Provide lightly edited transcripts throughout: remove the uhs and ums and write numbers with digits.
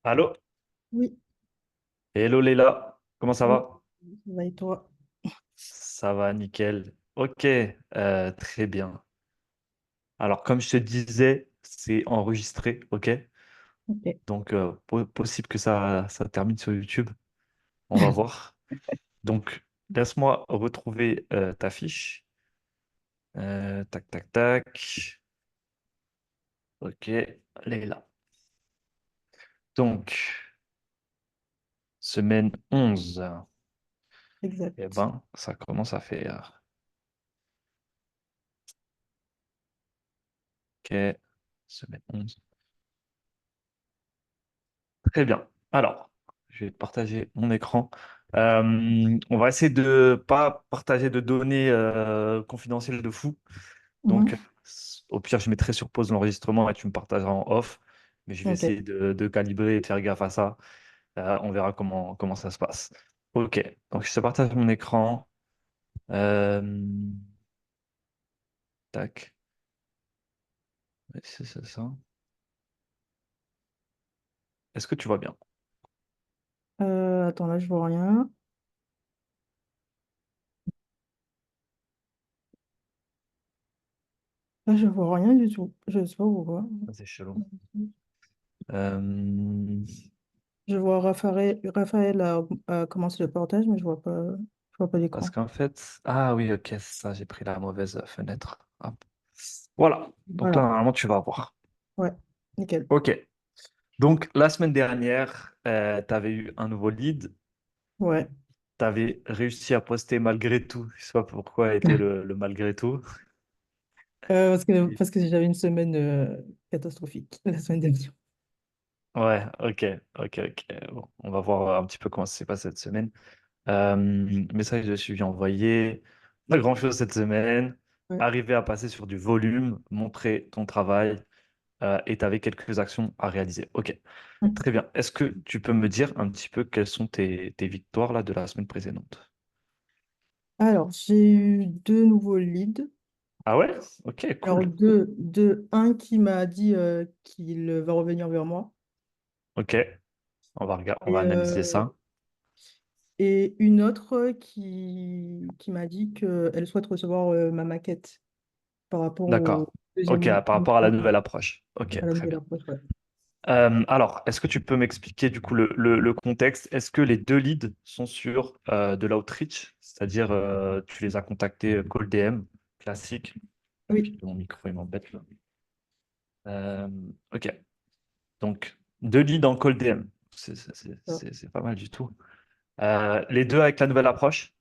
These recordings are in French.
Allô? Oui, Hello Léla, comment ça oui, va? ça va et toi? Ça va, nickel. Ok, très bien. Alors, comme je te disais, c'est enregistré, ok? Ok, Donc, possible que ça termine sur YouTube. On va voir. Donc, laisse-moi retrouver ta fiche. Tac, tac, tac. Ok, Léla. Donc, semaine 11. Eh exact. ben, ça commence à faire. Ok, semaine 11. Très bien. Alors, je vais partager mon écran. On va essayer de pas partager de données confidentielles de fou. Donc, Mhm. au pire, je mettrai sur pause l'enregistrement et tu me partageras en off. Mais je vais Ok, essayer de calibrer et de faire gaffe à ça. On verra comment ça se passe. Ok, donc je te partage mon écran. Euh, tac. Ouais, c'est ça, ça. Est-ce que tu vois bien? Attends, là, je vois rien. Là, je vois rien du tout. Je sais pas pourquoi. Ah, c'est chelou. Euh, Je vois Raphaël a commencé le portage, mais je vois pas Parce l'écran. qu'en fait, ah oui, ok, c'est ça, j'ai pris la mauvaise fenêtre. Hop. Voilà, donc là, Voilà, normalement, tu vas voir. ouais, nickel. Ok, donc la semaine dernière, tu avais eu un nouveau lead, Ouais, tu avais réussi à poster malgré tout. Je sais pas pourquoi a été le malgré tout. Et- parce que j'avais une semaine catastrophique la semaine dernière. Ouais, ok, ok, ok. Bon, on va voir un petit peu comment ça s'est passé cette semaine. Message de suivi envoyé, pas grand-chose cette semaine. Ouais. Arriver à passer sur du volume, montrer ton travail et tu avais quelques actions à réaliser. Ok. Très bien. Est-ce que tu peux me dire un petit peu quelles sont tes victoires là de la semaine précédente? Alors, j'ai eu deux nouveaux leads. Ah ouais? Ok, Alors, cool. un qui m'a dit qu'il va revenir vers moi. Ok, on va Et, analyser euh, ça. et une autre qui m'a dit qu'elle souhaite recevoir ma maquette par rapport au D'accord. Ok, deuxième par rapport à la nouvelle approche. Ok, à la très nouvelle bien. approche. Ouais. Alors, est-ce que tu peux m'expliquer du coup le contexte? Est-ce que les deux leads sont sur de l'outreach, c'est-à-dire tu les as contactés call DM classique? Et Oui, puis mon micro il m'embête là. Euh, ok, donc deux leads en call DM, ça. c'est pas mal du tout. Les deux avec la nouvelle approche.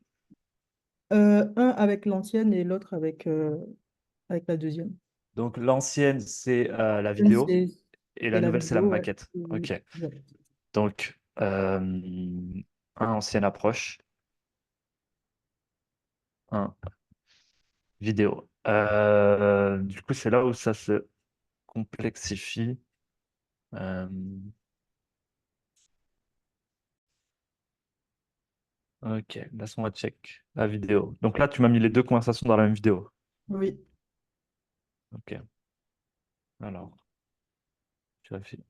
Un avec l'ancienne et l'autre avec la deuxième. Donc l'ancienne, c'est la L'ancienne, vidéo et c'est la la nouvelle, c'est la vidéo, ouais. maquette. Ok. Exact. Donc, un ancienne approche, un vidéo. Du coup, c'est là où ça se complexifie. Euh, ok, laisse-moi check la vidéo. Donc là, tu m'as mis les deux conversations dans la même vidéo. Oui, Ok, alors, je vérifie.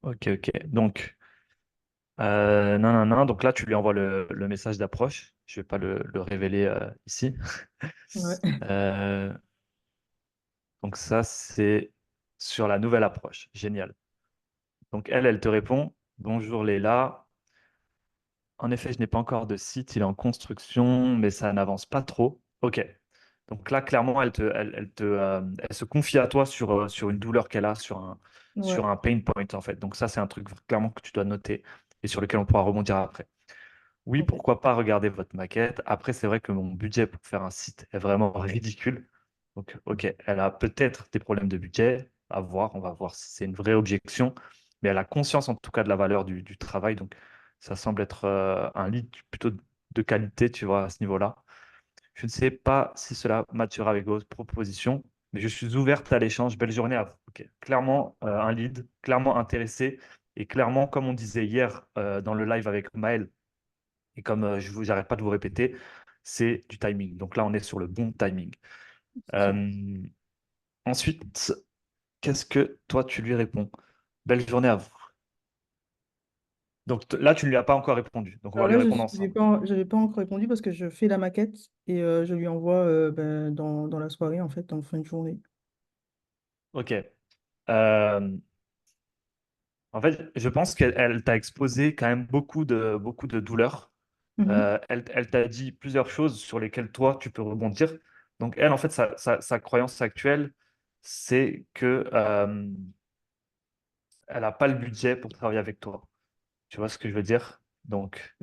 Ok, ok. Donc, non, non, non. Donc là, tu lui envoies le message d'approche. Je vais pas le révéler ici. ouais. Euh, donc ça, c'est sur la nouvelle approche. Génial. Donc elle te répond, bonjour Léla. En effet, je n'ai pas encore de site, il est en construction, mais ça n'avance pas trop. Ok. Donc là, clairement, elle se confie à toi sur une douleur qu'elle a, Ouais. sur un pain point, en fait. Donc ça, c'est un truc clairement que tu dois noter et sur lequel on pourra rebondir après. Oui, Ok. pourquoi pas regarder votre maquette. Après, c'est vrai que mon budget pour faire un site est vraiment ridicule. Donc, ok, elle a peut-être des problèmes de budget à voir. On va voir si c'est une vraie objection. Mais elle a conscience en tout cas de la valeur du travail. Donc, ça semble être un lead plutôt de qualité, tu vois, à ce niveau-là. Je ne sais pas si cela matchera avec votre proposition, mais je suis ouverte à l'échange. Belle journée à vous. Ok, clairement, un lead, clairement intéressé. Et clairement, comme on disait hier dans le live avec Maël, et comme j'arrête pas de vous répéter, c'est du timing. Donc là, on est sur le bon timing. Sûr. Euh, ensuite, qu'est-ce que toi, tu lui réponds? Belle journée à vous. Donc là, tu ne lui as pas encore répondu. Donc on Alors va lui là, je répondre n'avais ensemble. pas, j'avais pas encore répondu parce que je fais la maquette et je lui envoie dans la soirée, en fait, en fin de journée. Ok. Euh, En fait, je pense qu'elle t'a exposé quand même beaucoup de douleurs. Mhm. Elle t'a dit plusieurs choses sur lesquelles toi, tu peux rebondir. Donc, elle, en fait, sa croyance actuelle, c'est que elle n'a pas le budget pour travailler avec toi. Tu vois ce que je veux dire? Donc,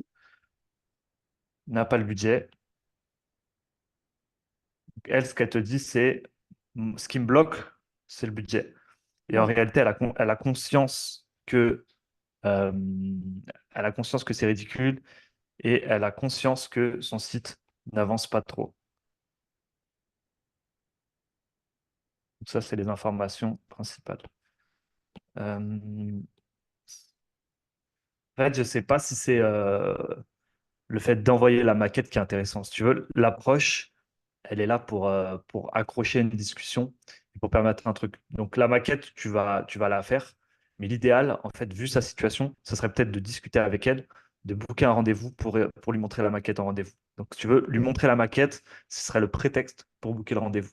n'a pas le budget. Elle, ce qu'elle te dit, c'est ce qui me bloque, c'est le budget. Et en Ouais. réalité, elle a conscience euh, elle a conscience que c'est ridicule et elle a conscience que son site n'avance pas trop. Donc ça, c'est les informations principales. En fait, je ne sais pas si c'est le fait d'envoyer la maquette qui est intéressant. Si tu veux, l'approche, elle est là pour accrocher une discussion et pour permettre un truc. Donc la maquette, tu vas la faire. Mais l'idéal, en fait, vu sa situation, ça serait peut-être de discuter avec elle, de booker un rendez-vous pour lui montrer la maquette en rendez-vous. Donc si tu veux lui montrer la maquette, ce serait le prétexte pour booker le rendez-vous.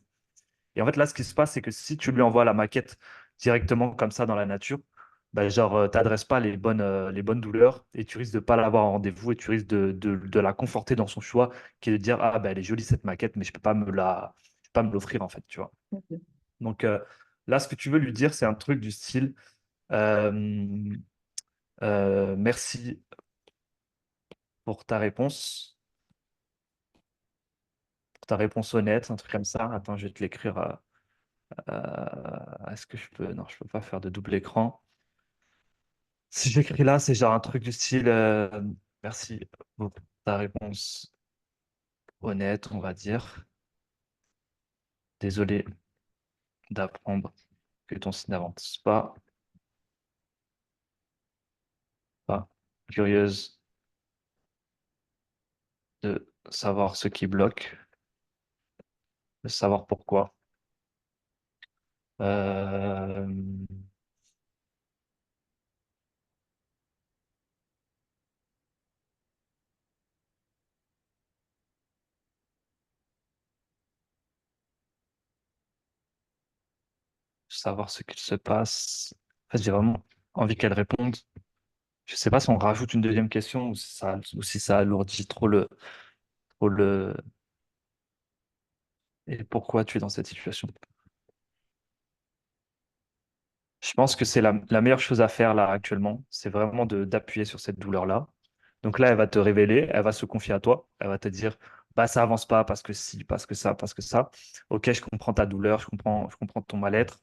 Et en fait, là, ce qui se passe, c'est que si tu lui envoies la maquette directement comme ça dans la nature, bah, genre, t'adresses pas les bonnes douleurs et tu risques de pas l'avoir en rendez-vous et tu risques de la conforter dans son choix qui est de dire, ah, bah, elle est jolie cette maquette, mais je peux pas me l'offrir en fait, tu vois. Ok. Donc là, ce que tu veux lui dire, c'est un truc du style, euh, merci pour ta réponse honnête, un truc comme ça. Attends, je vais te l'écrire. Est-ce que je peux? Non, je peux pas faire de double écran. Si j'écris là, c'est genre un truc du style merci pour ta réponse honnête, on va dire. Désolé d'apprendre que ton site n'avance pas. Curieuse de savoir ce qui bloque, de savoir pourquoi. Euh, Savoir ce qu'il se passe. En fait, j'ai vraiment envie qu'elle réponde. Je sais pas si on rajoute une deuxième question ou si ça alourdit trop le... Et pourquoi tu es dans cette situation? Je pense que c'est la meilleure chose à faire là actuellement, c'est vraiment d'appuyer sur cette douleur-là. Donc là, elle va te révéler, elle va se confier à toi, elle va te dire, bah ça avance pas parce que si, parce que ça, parce que ça. Ok, je comprends ta douleur, je comprends ton mal-être.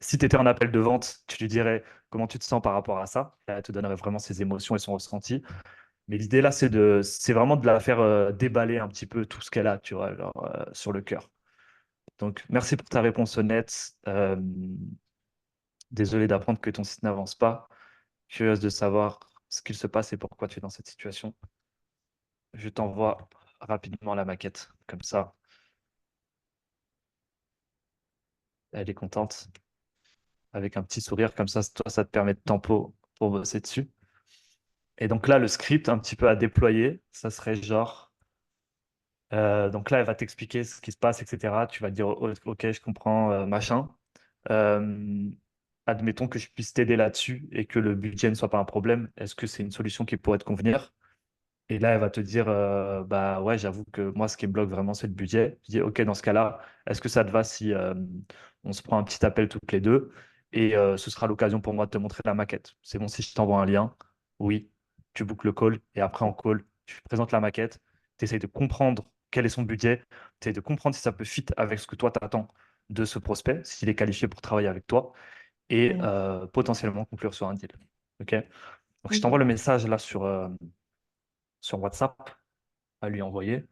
Si tu étais en appel de vente, tu lui dirais comment tu te sens par rapport à ça. Elle te donnerait vraiment ses émotions et son ressenti. Mais l'idée là, c'est vraiment de la faire déballer un petit peu tout ce qu'elle a, tu vois, sur le cœur. Donc, merci pour ta réponse honnête. Désolé d'apprendre que ton site n'avance pas. Curieuse de savoir ce qu'il se passe et pourquoi tu es dans cette situation. Je t'envoie rapidement la maquette. Comme ça, elle est contente. Avec un petit sourire, comme ça, toi, ça te permet de tempo pour bosser dessus. Et donc là, le script un petit peu à déployer, ça serait genre, donc là, elle va t'expliquer ce qui se passe, etc. Tu vas dire, ok, je comprends, machin. Euh, Admettons que je puisse t'aider là-dessus et que le budget ne soit pas un problème. Est-ce que c'est une solution qui pourrait te convenir? Et là, elle va te dire, bah ouais, j'avoue que moi, ce qui me bloque vraiment, c'est le budget. Je dis, ok, dans ce cas-là, est-ce que ça te va si on se prend un petit appel toutes les deux et ce sera l'occasion pour moi de te montrer la maquette. C'est bon si je t'envoie un lien? Oui, tu bookes le call et après en call, tu présentes la maquette, tu essayes de comprendre quel est son budget, tu essayes de comprendre si ça peut fit avec ce que toi t'attends de ce prospect, s'il est qualifié pour travailler avec toi et Mhm. potentiellement conclure sur un deal. Ok? Donc je Ok. t'envoie le message là sur WhatsApp à lui envoyer.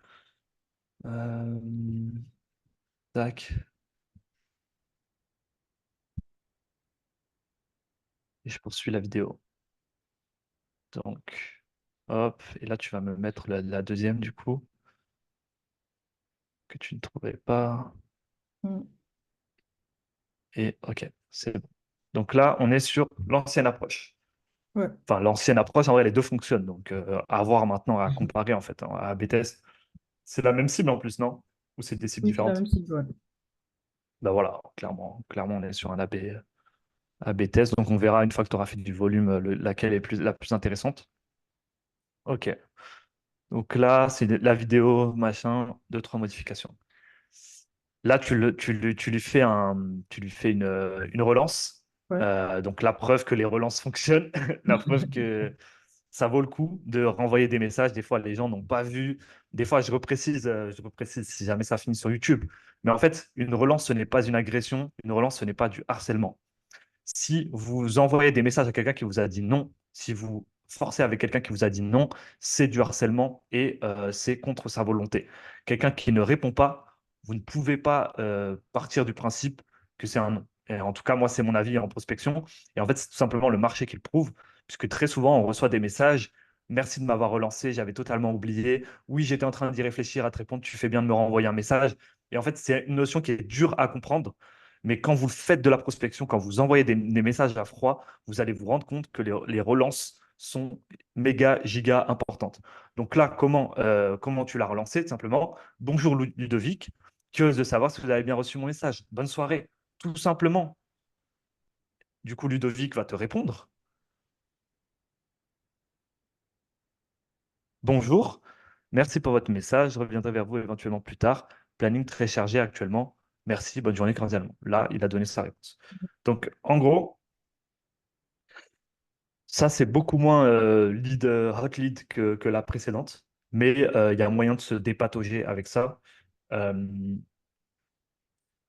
Euh, Tac, et je poursuis la vidéo. Donc, hop, et là tu vas me mettre la deuxième du coup, que tu ne trouvais pas. Mhm. Et ok, c'est bon. Donc là, on est sur l'ancienne approche. Ouais. Enfin, l'ancienne approche, en vrai, les deux fonctionnent. Donc, à voir maintenant, à comparer, en fait, hein, à A/B test. C'est la même cible en plus, non? Ou c'est des cibles Oui, c'est la différentes? même cible, ouais. Ben voilà, clairement, on est sur un A/B test. Donc, on verra une fois que tu auras fait du volume, laquelle est la plus intéressante. Ok. Donc là, c'est la vidéo, machin, deux, trois modifications. Là, tu lui fais une relance. Ouais. Donc la preuve que les relances fonctionnent, la preuve que ça vaut le coup de renvoyer des messages. Des fois, les gens n'ont pas vu. Des fois, je reprécise si jamais ça finit sur YouTube. Mais en fait, une relance, ce n'est pas une agression. Une relance, ce n'est pas du harcèlement. Si vous envoyez des messages à quelqu'un qui vous a dit non, si vous forcez avec quelqu'un qui vous a dit non, c'est du harcèlement et c'est contre sa volonté. Quelqu'un qui ne répond pas, vous ne pouvez pas partir du principe que c'est un non. Et en tout cas, moi, c'est mon avis en prospection. Et en fait, c'est tout simplement le marché qui le prouve, puisque très souvent, on reçoit des messages. Merci de m'avoir relancé, j'avais totalement oublié. Oui, j'étais en train d'y réfléchir, à te répondre, tu fais bien de me renvoyer un message. Et en fait, c'est une notion qui est dure à comprendre, mais quand vous faites de la prospection, quand vous envoyez des messages à froid, vous allez vous rendre compte que les relances sont méga, giga importantes. Donc là, comment tu l'as relancé? Tout simplement, bonjour Ludovic, curieuse de savoir si vous avez bien reçu mon message. Bonne soirée. Tout simplement. Du coup, Ludovic va te répondre. Bonjour, merci pour votre message. Je reviendrai vers vous éventuellement plus tard. Planning très chargé actuellement. Merci, bonne journée cordialement. Là, il a donné sa réponse. Donc, en gros, ça, c'est beaucoup moins hot lead que la précédente, mais il y a moyen de se dépatauger avec ça. Euh,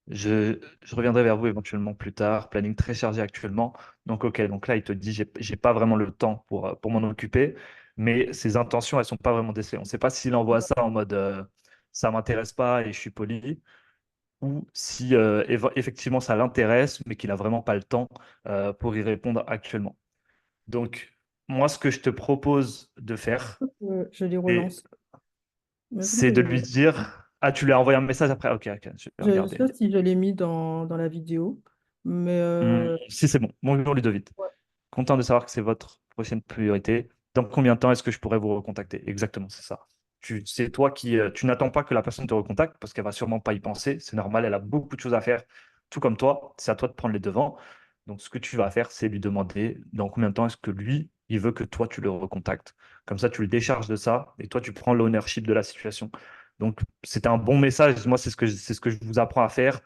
je reviendrai vers vous éventuellement plus tard. Planning très chargé actuellement. Donc, OK. Donc là, il te dit, j'ai pas vraiment le temps pour m'en occuper, mais ses intentions, elles sont pas vraiment décelées. On ne sait pas s'il envoie ça en mode ça m'intéresse pas et je suis poli, ou si effectivement ça l'intéresse, mais qu'il a vraiment pas le temps pour y répondre actuellement. Donc, moi, ce que je te propose de faire, Je les c'est relance. Mais je crois c'est que de lui dire, ah, tu lui as envoyé un message après? Ok, ok, je vais je sais regarder. pas si je l'ai mis dans la vidéo, mais Si c'est bon. Bonjour Ludovic. ouais. Content de savoir que c'est votre prochaine priorité. Dans combien de temps est-ce que je pourrais vous recontacter? Exactement, c'est ça. C'est toi tu n'attends pas que la personne te recontacte parce qu'elle va sûrement pas y penser. C'est normal, elle a beaucoup de choses à faire, tout comme toi. C'est à toi de prendre les devants. Donc, ce que tu vas faire, c'est lui demander dans combien de temps est-ce que lui, il veut que toi, tu le recontactes. Comme ça, tu le décharges de ça et toi, tu prends l'ownership de la situation. Donc, c'est un bon message. Moi, c'est ce que je vous apprends à faire.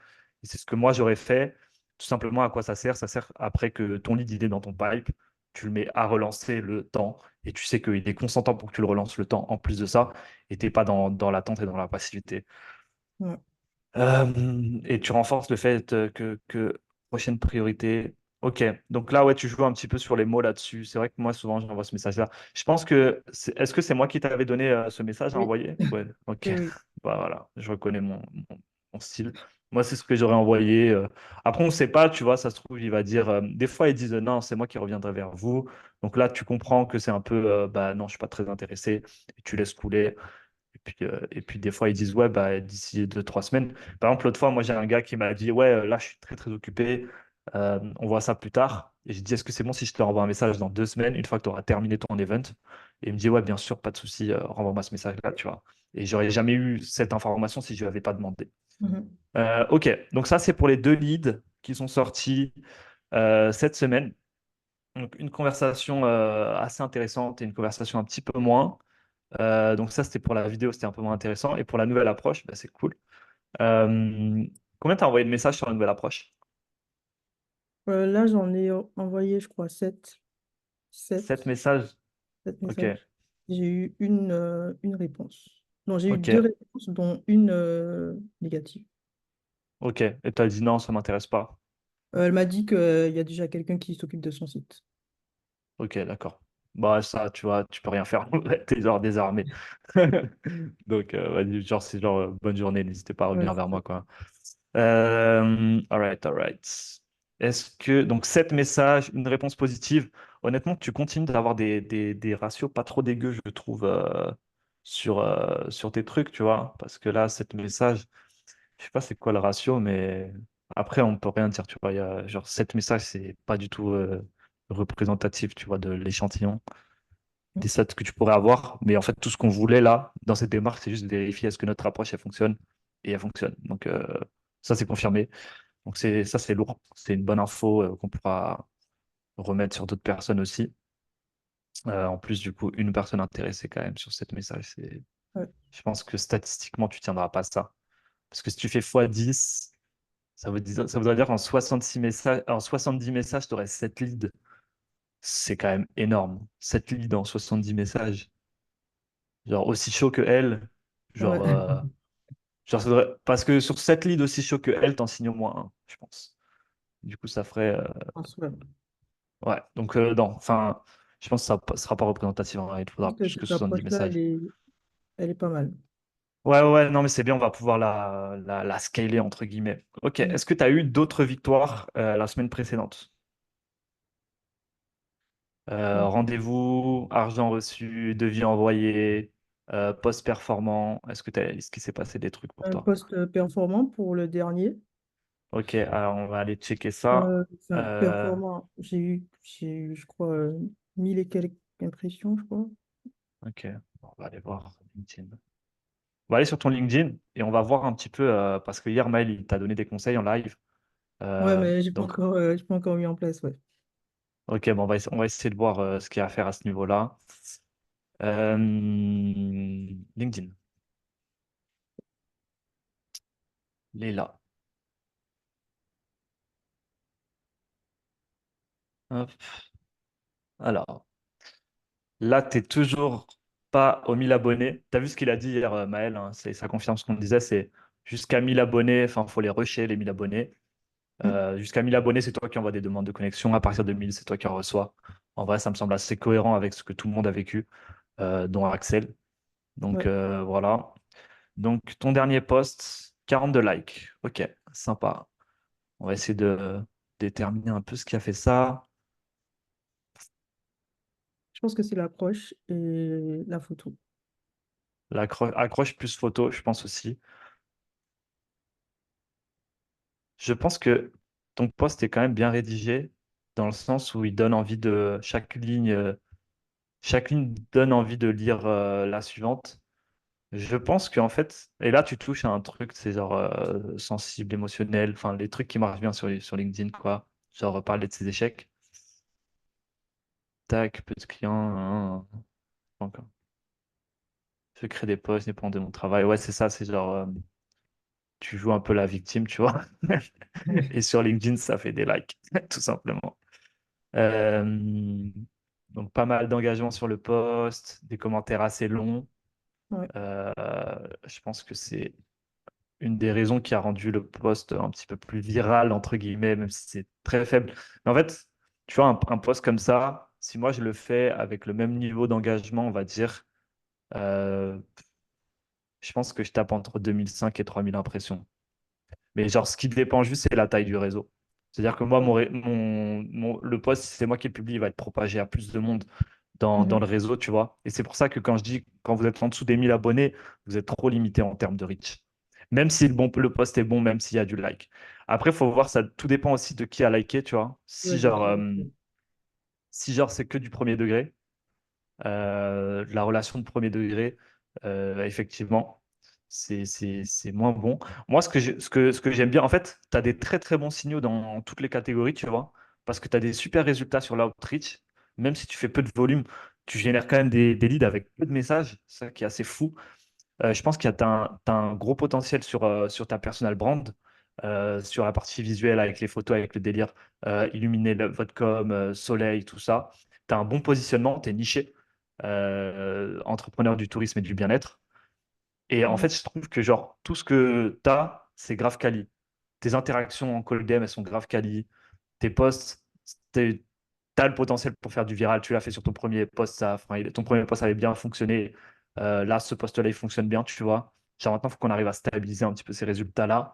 Et c'est ce que moi, j'aurais fait. Tout simplement, à quoi ça sert? Ça sert après que ton lead il est dans ton pipe, tu le mets à relancer le temps et tu sais qu'il est consentant pour que tu le relances le temps en plus de ça et tu n'es pas dans l'attente et dans la passivité. Ouais. Et tu renforces le fait que prochaine priorité. Ok, donc là, ouais, tu joues un petit peu sur les mots là-dessus. C'est vrai que moi, souvent, j'envoie ce message-là. Je pense que est-ce que c'est moi qui t'avais donné ce message à Oui, envoyer? Ouais, ok. oui, oui. Bah, voilà, je reconnais mon style. Moi, c'est ce que j'aurais envoyé. Après, on ne sait pas, tu vois, ça se trouve, il va dire. Des fois, ils disent non, c'est moi qui reviendrai vers vous. Donc là, tu comprends que c'est un peu bah non, je suis pas très intéressé. Et tu laisses couler. Et puis des fois, ils disent, ouais, bah, d'ici deux, trois semaines. Par exemple, l'autre fois, moi, j'ai un gars qui m'a dit, ouais, là, je suis très, très occupé. On voit ça plus tard. Et j'ai dit, est-ce que c'est bon si je te renvoie un message dans deux semaines, une fois que tu auras terminé ton event? Et il me dit, ouais, bien sûr, pas de souci, renvoie-moi ce message-là, tu vois. Et j'aurais jamais eu cette information si je ne lui avais pas demandé. Mhm. Ok, donc ça, c'est pour les deux leads qui sont sortis cette semaine. Donc, une conversation assez intéressante et une conversation un petit peu moins. Donc ça, c'était pour la vidéo, c'était un peu moins intéressant. Et pour la nouvelle approche, bah, c'est cool. Euh, Combien t'as envoyé de messages sur la nouvelle approche? Là, j'en ai envoyé, je crois, Sept sept, messages? sept Ok, messages. J'ai eu une réponse. Non, j'ai eu ok, deux réponses, dont une négative. ok. Et t'as dit non, ça m'intéresse pas. Elle m'a dit qu'il y a déjà quelqu'un qui s'occupe de son site. Ok, d'accord. Bah ça, tu vois, tu peux rien faire. T'es genre désarmé. Donc, vas-y, genre, c'est genre, bonne journée, n'hésitez pas à Ouais, revenir c'est vers ça. moi, quoi. All right. Est-ce que, donc, 7 messages, une réponse positive. Honnêtement, tu continues d'avoir des ratios pas trop dégueux, je trouve, sur tes trucs, tu vois. Parce que là, 7 messages, je sais pas c'est quoi le ratio, mais après, on peut rien dire, tu vois. Il y a, genre, 7 messages, c'est pas du tout. représentatif, tu vois, de l'échantillon, des stats que tu pourrais avoir. Mais en fait, tout ce qu'on voulait là, dans cette démarche, c'est juste vérifier est-ce que notre approche, elle fonctionne. Et elle fonctionne. Donc, ça, c'est confirmé. Donc, ça, c'est lourd. C'est une bonne info qu'on pourra remettre sur d'autres personnes aussi. En plus, du coup, une personne intéressée quand même sur cette message, Ouais, je pense que statistiquement, tu tiendras pas ça. Parce que si tu fais x10, ça voudrait dire qu'en 66 messages, en 70 messages, tu aurais 7 leads. C'est quand même énorme. 7 leads en 70 messages. Genre aussi chaud que elle. ouais, Genre, parce que sur 7 leads aussi chaud que elle, t'en signes au moins un, je pense. Du coup, ça ferait. je pense, ouais. Ouais. Donc, non. Enfin, je pense que ça ne sera pas représentatif, hein. Il te Je pense faudra que plus que cette 70 approche-là, messages. elle est pas mal. Ouais, ouais, ouais, non, mais c'est bien, on va pouvoir la scaler, entre guillemets. Ok. Mm. Est-ce que tu as eu d'autres victoires la semaine précédente? Rendez-vous, argent reçu, devis envoyé, post performant. Est-ce qu'il s'est passé des trucs pour Un toi? poste performant pour le dernier. Ok, alors on va aller checker ça. Enfin, Euh, performant, j'ai eu, je crois, 1000 et quelques impressions, je crois. ok, on va aller voir LinkedIn. On va aller sur ton LinkedIn et on va voir un petit peu, parce que hier, Maël, il t'a donné des conseils en live. Ouais, Euh, mais donc, j'ai pas encore mis en place, ouais. ok, bon, on va essayer de voir ce qu'il y a à faire à ce niveau-là. LinkedIn, il est là. Hop. Alors, là, tu n'es toujours pas aux 1000 abonnés. Tu as vu ce qu'il a dit hier, Maël, hein, ça confirme ce qu'on disait, c'est jusqu'à 1000 abonnés, enfin, il faut les rusher, les 1000 abonnés. Mm. Jusqu'à 1000 abonnés, c'est toi qui envoies des demandes de connexion. À partir de 1000, c'est toi qui en reçois. En vrai, ça me semble assez cohérent avec ce que tout le monde a vécu, dont Axel. Donc, Ouais. voilà. Donc, ton dernier post, 42 likes. Ok, sympa. On va essayer de déterminer un peu ce qui a fait ça. Je pense que c'est l'approche et la photo. Accroche plus photo, je pense aussi. Je pense que ton post est quand même bien rédigé, dans le sens où il donne envie de... chaque ligne donne envie de lire la suivante. Je pense qu'en fait, et là tu touches à un truc, c'est genre sensible, émotionnel, enfin les trucs qui marchent bien sur LinkedIn, quoi. Genre parler de ses échecs. Tac, peu de clients. Encore. Je crée des posts, n'est pas de mon travail. Ouais, c'est ça, c'est genre tu joues un peu la victime, tu vois. Ouais. Et sur LinkedIn, ça fait des likes, tout simplement. Euh, donc pas mal d'engagement sur le post, des commentaires assez longs. Ouais. Euh, je pense que c'est une des raisons qui a rendu le post un petit peu plus viral, entre guillemets, même si c'est très faible. Mais en fait, tu vois, un post comme ça, si moi je le fais avec le même niveau d'engagement, on va dire, euh, je pense que je tape entre 2005 et 3000 impressions. Mais genre, ce qui dépend juste, c'est la taille du réseau. C'est-à-dire que moi, Ouais. le post, si c'est moi qui le publie, il va être propagé à plus de monde dans le Mhm. réseau, tu vois. Et c'est pour ça que quand je dis, quand vous êtes en dessous des 1000 abonnés, vous êtes trop limité en termes de reach. Même si le post est bon, même s'il y a du like. Après, il faut voir, ça tout dépend aussi de qui a liké, tu vois. Ouais, de qui? Si genre c'est que du premier degré, la relation de premier degré, effectivement, c'est moins bon. Moi, ce que j'aime bien, en fait, tu as des très très bons signaux dans toutes les catégories, tu vois, parce que tu as des super résultats sur l'outreach, même si tu fais peu de volume, tu génères quand même des leads avec peu de messages, c'est ça qui est assez fou. Je pense qu'il y a t'as un gros potentiel sur ta personal brand, sur la partie visuelle avec les photos, avec le délire, illuminer votre com, soleil, tout ça. Tu as un bon positionnement, tu es niché, entrepreneur du tourisme et du bien-être. Et en Mhm. fait, je trouve que genre tout ce que tu as, c'est grave quali. Tes interactions en call DM, elles sont grave quali. Tes posts, tu as le potentiel pour faire du viral. Tu l'as fait sur ton premier post, ton premier post avait bien fonctionné. Là, ce post-là, il fonctionne bien, tu vois. Genre maintenant, il faut qu'on arrive à stabiliser un petit peu ces résultats-là.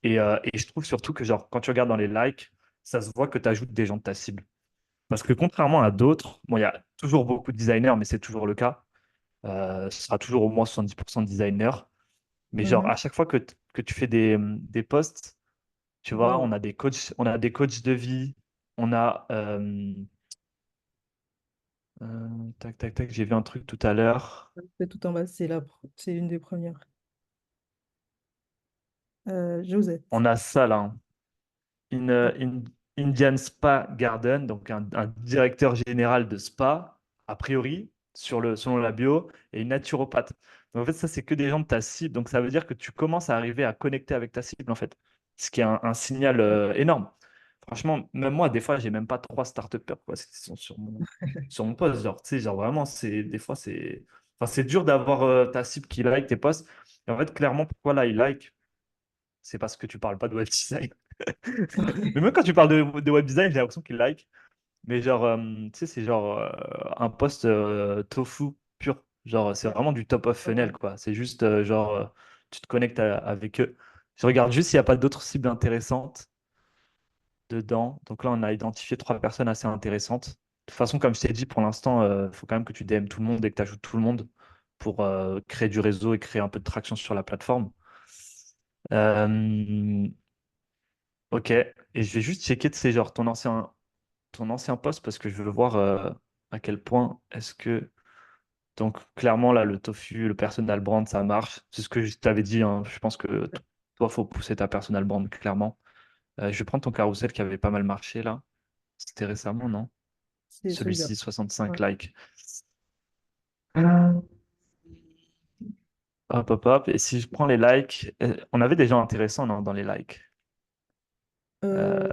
Et je trouve surtout que genre, quand tu regardes dans les likes, ça se voit que tu ajoutes des gens de ta cible. Parce que contrairement à d'autres, bon, il y a toujours beaucoup de designers, mais c'est toujours le cas. Ce sera toujours au moins 70% de designers. Mais genre, à Mhm. chaque fois que tu fais des posts, tu vois, Ouais. on a des coachs de vie, on a Tac, tac, tac, j'ai vu un truc tout à l'heure. C'est tout en bas, c'est une des premières. Josette. On a ça là, hein. Indian Spa Garden, donc un directeur général de spa, a priori, selon la bio, et une naturopathe. Donc en fait, ça, c'est que des gens de ta cible. Donc ça veut dire que tu commences à arriver à connecter avec ta cible, en fait. Ce qui est un signal énorme. Franchement, même moi, des fois, j'ai même pas trois start quoi. Ils sont sur mon poste. Genre, tu sais, genre vraiment, des fois, enfin, c'est dur d'avoir ta cible qui like tes posts. Et en fait, clairement, pourquoi là, il like? C'est parce que tu parles pas de web design. Mais même quand tu parles de web design, j'ai l'impression qu'ils like. Mais genre, tu sais, c'est genre un post tofu pur. Genre, c'est vraiment du top of funnel, quoi. C'est juste, genre, tu te connectes avec eux. Je regarde juste s'il n'y a pas d'autres cibles intéressantes dedans. Donc là, on a identifié trois personnes assez intéressantes. De toute façon, comme je t'ai dit, pour l'instant, il faut quand même que tu DM tout le monde et que tu ajoutes tout le monde pour créer du réseau et créer un peu de traction sur la plateforme. Euh, ok. Et je vais juste checker, tu sais, genre, ton ancien poste parce que je veux voir à quel point est-ce que. Donc, clairement, là, le tofu, le personal brand, ça marche. C'est ce que je t'avais dit, hein. Je pense que toi, faut pousser ta personal brand, clairement. Je vais prendre ton carrousel qui avait pas mal marché, là. C'était récemment, non? C'est celui-là. Celui-ci, Ouais. 65 likes. Hop, hop, hop. Et si je prends les likes, on avait des gens intéressants, non, dans les likes. Euh, Euh,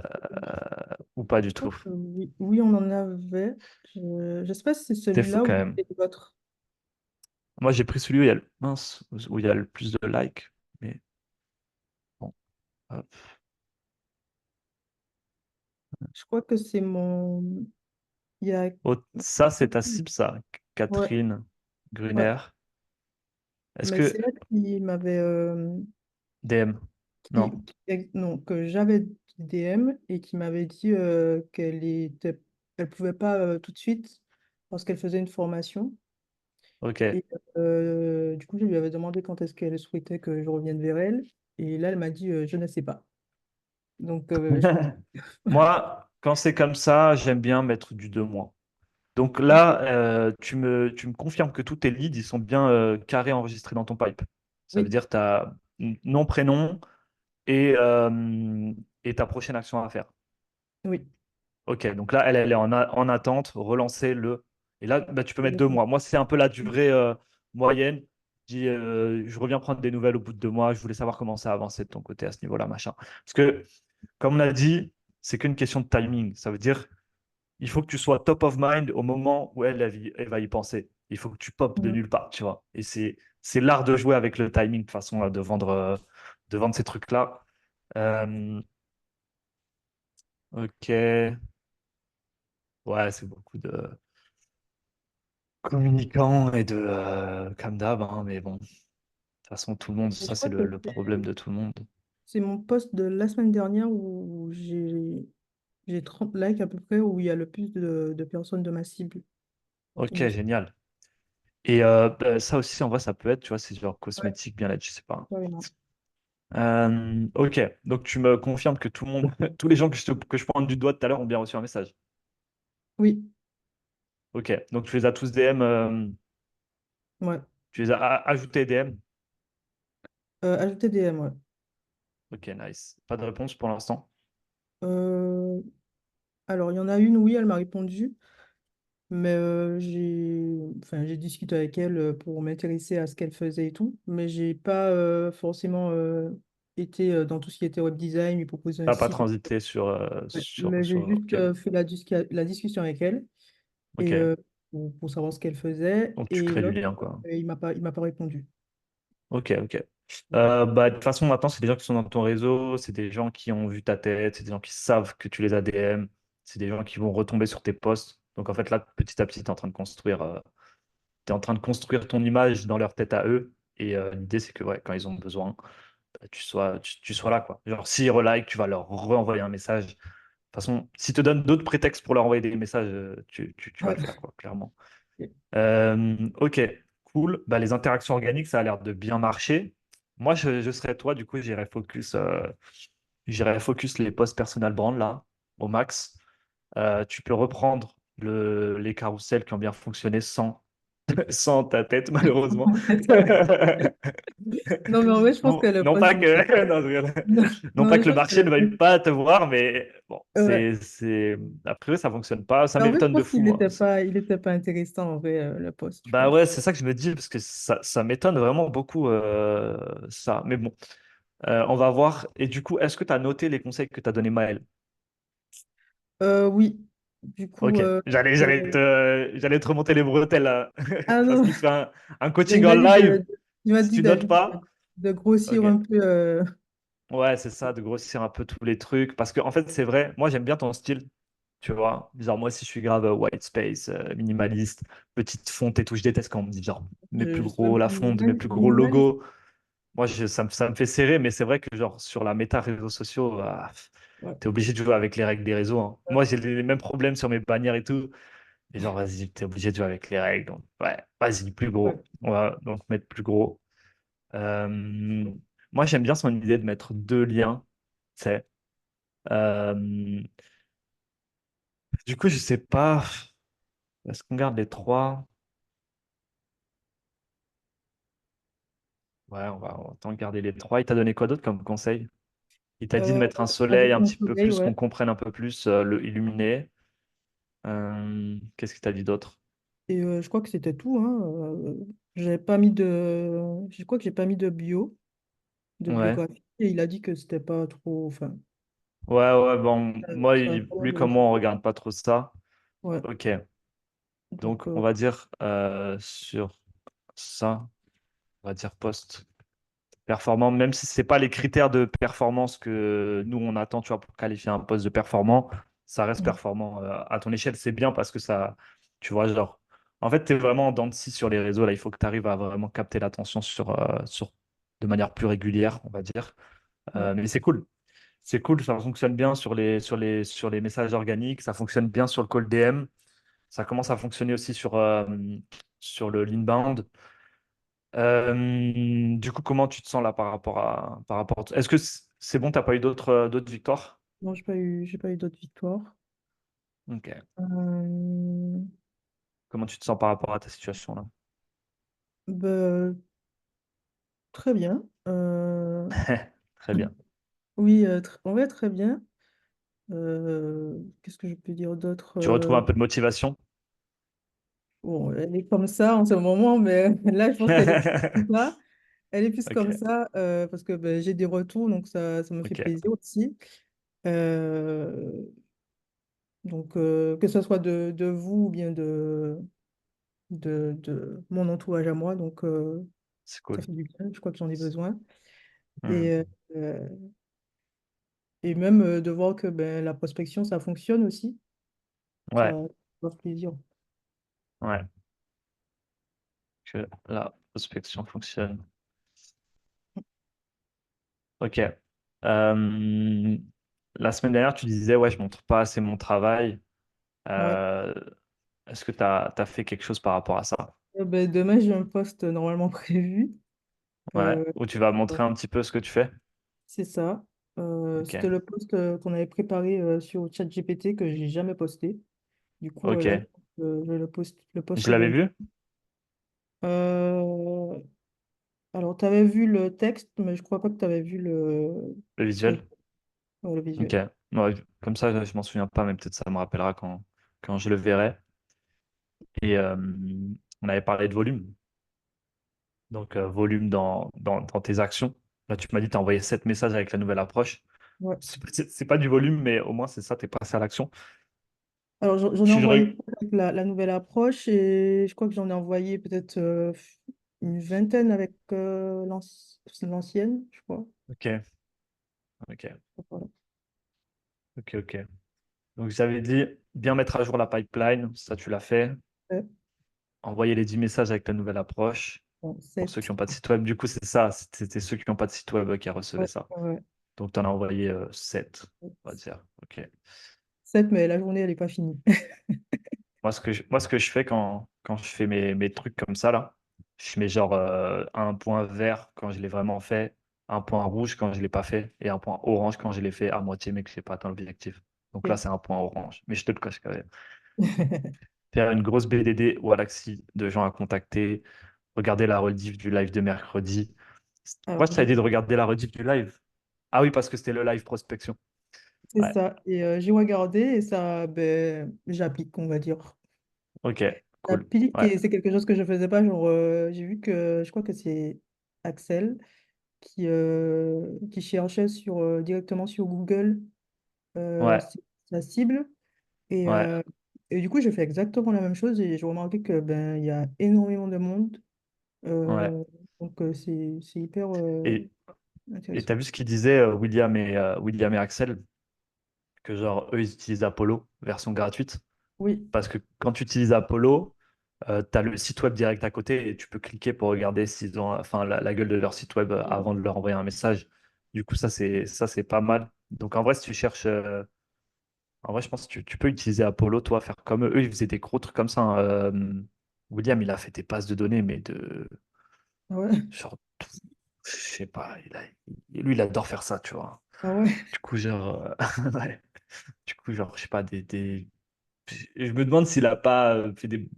ou pas du je crois tout. que oui, oui, on en avait. Je sais pas si c'est C'était fou celui-là quand ou même. c'est l'autre. Moi, j'ai pris celui où il y a mince, où il y a le plus de likes. Mais bon, hop. Je crois que c'est mon. Il y a. Oh, ça, c'est ta cible, ça. Ouais, Catherine ouais. Gruner. Est-ce Mais c'est que elle qui m'avait. DM? Non. Non, que j'avais DM et qui m'avait dit elle pouvait pas tout de suite parce qu'elle faisait une formation. Ok. Et du coup, je lui avais demandé quand est-ce qu'elle souhaitait que je revienne vers elle. Et là, elle m'a dit je ne sais pas. Donc, Moi, quand c'est comme ça, j'aime bien mettre du 2 mois. Donc Ok, là, tu me confirmes que tous tes leads, ils sont bien carrés enregistrés dans ton pipe. Ça veut oui, dire que tu as nom, prénom et ta prochaine action à faire. oui, Ok, donc là, elle est en attente, relancez-le. Et là, bah, tu peux mettre deux exactement. mois. Moi, c'est un peu la durée moyenne. Je reviens prendre des nouvelles au bout de 2 mois. Je voulais savoir comment ça a avancé de ton côté à ce niveau-là, machin. Parce que, comme on a dit, c'est qu'une question de timing. Ça veut dire, il faut que tu sois top of mind au moment où elle va y penser. Il faut que tu popes de Mhm. nulle part, tu vois. Et c'est l'art de jouer avec le timing, de façon, de vendre ces trucs-là. Euh, ok. Ouais, c'est beaucoup de communicants et de comme d'hab, hein, mais bon, de toute façon, tout le monde, Et je ça c'est crois le, que le problème de tout le monde. c'est mon post de la semaine dernière où j'ai 30 likes à peu près, où il y a le plus de personnes de ma cible, il Ok, me semble. génial. Et bah, ça aussi, en vrai, ça peut être, tu vois, c'est genre Ouais, cosmétique, bien-être, je sais pas. carrément. Ok, donc tu me confirmes que tout le monde, tous les gens que je pointe du doigt tout à l'heure ont bien reçu un message. Oui, Ok, donc tu les as tous DM, ouais. tu les as ajoutés DM. Ajouter DM, ouais. Ok, nice. Pas de réponse pour l'instant. Euh, alors, il y en a une, oui, elle m'a répondu, mais j'ai discuté avec elle pour m'intéresser à ce qu'elle faisait et tout, mais j'ai pas forcément été dans tout ce qui était web design, lui proposer un T'as pas site. transité sur, Ouais. Mais j'ai juste ok. fait la discussion avec elle et Ok, pour savoir ce qu'elle faisait, donc tu et crées du l'autre, lien, quoi. il m'a pas répondu. Ok, ok. Bah, de toute façon, maintenant, c'est des gens qui sont dans ton réseau, c'est des gens qui ont vu ta tête, c'est des gens qui savent que tu les as DM, c'est des gens qui vont retomber sur tes posts. Donc, en fait, là, petit à petit, tu es en train de construire, ton image dans leur tête à eux. Et l'idée, c'est que ouais, quand ils ont besoin, bah, tu sois là, quoi. Genre, s'ils relike, tu vas leur renvoyer un message. De toute façon, s'ils te donnent d'autres prétextes pour leur envoyer des messages, tu vas Ouais. le faire, quoi, clairement. Ok, cool. Bah, les interactions organiques, ça a l'air de bien marcher. Moi, je serais toi, du coup, j'irais focus les posts personal brand là, au max. Tu peux reprendre. les carrousels qui ont bien fonctionné sans, sans ta tête, malheureusement. Non, mais en vrai, je pense que Non, le non poste, pas il était... que, non, je rigole. Non, Non non, pas mais que je le pense que marché le ne veuille poste... pas te voir, mais bon, Ouais. après, ça fonctionne pas. Ça Mais en vrai, je m'étonne de pense qu'il fou, hein. n'était pas, il était pas intéressant, en vrai, le poste, je Bah pense. ouais, c'est ça que je me dis, parce que ça m'étonne vraiment beaucoup, ça. Mais bon, on va voir. Et du coup, est-ce que tu as noté les conseils que t'as donné Maël? Oui, du coup, Ok, j'allais te remonter les bretelles là. ah Parce non, qu'il te fait un ben, coaching en live. il m'a Si dit tu notes pas, de grossir ok. un peu. Ouais, c'est ça, de grossir un peu tous les trucs. Parce que en fait, c'est vrai, moi j'aime bien ton style. Tu vois, genre moi aussi je suis grave white space, minimaliste, petite fonte et tout. Je déteste quand on me dit genre mets plus Je sais même gros la pas, fonte, mets plus gros minimaliste. logo. Moi ça me fait serrer, mais c'est vrai que genre sur la méta réseaux sociaux, Ouais, t'es obligé de jouer avec les règles des réseaux, hein. Moi j'ai les mêmes problèmes sur mes bannières et tout. Et genre vas-y, t'es obligé de jouer avec les règles. Donc ouais, vas-y, plus ouais. gros. On va donc mettre plus gros. Euh, Moi j'aime bien son idée de mettre deux liens, tu sais. Euh, du coup, je sais pas. Est-ce qu'on garde les trois? Ouais, on va tant garder les trois. Il t'a donné quoi d'autre comme conseil? Il t'a dit de Euh, mettre un soleil avec un mon petit peu soleil, plus, qu'on ouais. comprenne un peu plus, le illuminé. Qu'est-ce qu'il t'a dit d'autre? Et je crois que c'était tout, hein. J'avais pas mis de... Je crois que j'ai pas mis de Ouais. biographie. Et il a dit que c'était pas trop... Enfin, Ouais, ouais, bon, moi, ça a pas l'air lui de le comme faire. moi, on regarde pas trop ça. Ouais. Ok. Donc, Donc, on va dire sur ça, on va dire post performant, même si c'est pas les critères de performance que nous on attend, tu vois, pour qualifier un poste de performant, ça reste mhm. performant à ton échelle. C'est bien parce que ça, tu vois, genre, en fait, tu es vraiment en dents de scie sur les réseaux. Là, il faut que tu arrives à vraiment capter l'attention de manière plus régulière, on va dire. Ouais. Mais c'est cool. C'est cool, ça fonctionne bien sur les messages organiques, ça fonctionne bien sur le call DM, ça commence à fonctionner aussi sur le l'inbound. Du coup, comment tu te sens là Est-ce que c'est bon, t'as pas eu d'autres victoires? Non, j'ai pas eu d'autres victoires. Ok. Euh, Comment tu te sens par rapport à ta situation là? bah, très bien. Très bien. Oui, en vrai, très bien. Qu'est-ce que je peux dire d'autre? Tu retrouves un peu de motivation? Bon, elle est comme ça en ce moment, mais là, je pense qu'elle est plus comme ça. Elle est plus comme Ok, ça parce que ben, j'ai des retours, donc ça me fait ok, plaisir aussi. Euh, donc, que ce soit de vous ou bien de mon entourage à moi, donc c'est ça cool. fait du bien, je crois que j'en ai besoin. Hmm. Et, euh, et même de voir que ben, la prospection, ça fonctionne aussi, Ouais, ça fait plaisir. ouais, que la prospection fonctionne. Ok. La semaine dernière, tu disais, ouais, je montre pas assez mon travail. Ouais. Euh, Est-ce que tu as fait quelque chose par rapport à ça? Ben, demain, j'ai un poste normalement prévu. Ouais. Euh, Ou tu vas montrer un petit peu ce que tu fais? c'est ça. C'était Ok. le post qu'on avait préparé sur ChatGPT que j'ai jamais posté. Du coup, là, Ok. je vais le Je poster l'avais demain. vu, Euh, alors, tu avais vu le texte, mais je crois pas que tu avais vu le le, visuel. le Ok. visuel. Ouais, comme ça, je m'en souviens pas, mais peut-être ça me rappellera quand je le verrai. Et on avait parlé de volume. Donc, volume dans tes actions. Là, tu m'as dit que tu as envoyé 7 messages avec la nouvelle approche. Ouais. C'est pas du volume, mais au moins, c'est ça, tu es passé à l'action. Alors, j'en ai Tu envoyé re- trois avec la nouvelle approche et je crois que j'en ai envoyé peut-être une vingtaine avec l'ancienne, je crois. Ok. Ok. Voilà. Ok. Ok. Donc, j'avais dit bien mettre à jour la pipeline. Ça, tu l'as fait. Ouais, Envoyer les 10 messages avec la nouvelle approche. bon, Pour ceux qui sept. n'ont pas de site web, du coup, c'est ça. C'était ceux qui n'ont pas de site web qui recevaient Ouais, ça. ouais. Donc, tu en as envoyé 7, on va dire. OK. 7, mais la journée, elle n'est pas finie. Moi, ce que je fais quand je fais mes trucs comme ça, là, je mets genre un point vert quand je l'ai vraiment fait, un point rouge quand je ne l'ai pas fait, et un point orange quand je l'ai fait à moitié, mais que je n'ai pas atteint l'objectif. Donc là, Ok. c'est un point orange. Mais je te le cache quand même. Faire une grosse BDD ou Alaxi de gens à contacter, regarder la rediff du live de mercredi. Moi, Alors, je t'avais dit de regarder la rediff du live. Ah oui, parce que c'était le live prospection. c'est Ouais, ça. Et j'ai regardé et ça, ben, j'applique, on va dire. ok, cool. J'applique Ouais, et c'est quelque chose que je faisais pas. Genre, j'ai vu que, je crois que c'est Axel qui cherchait directement sur Google ouais, sa cible. Et, ouais, euh, et du coup, j'ai fait exactement la même chose et j'ai remarqué que ben, il y a énormément de monde. ouais. Euh, donc, c'est hyper Et et intéressant. t'as vu ce qu'ils disaient, William et Axel, que genre, eux, ils utilisent Apollo, version gratuite. Oui, Parce que quand tu utilises Apollo, tu as le site web direct à côté et tu peux cliquer pour regarder s'ils ont, enfin, la gueule de leur site web avant de leur envoyer un message. Du coup, ça, c'est pas mal. Donc, en vrai, si tu cherches, en vrai, je pense que tu peux utiliser Apollo, toi, faire comme eux. Eux, ils faisaient des gros trucs comme ça, hein. William, il a fait des passes de données, mais de ah ouais, genre, je sais pas, lui, il adore faire ça, tu vois. ah ouais, Du coup, genre, ouais. Du coup, genre, je sais pas, je me demande s'il a pas fait des.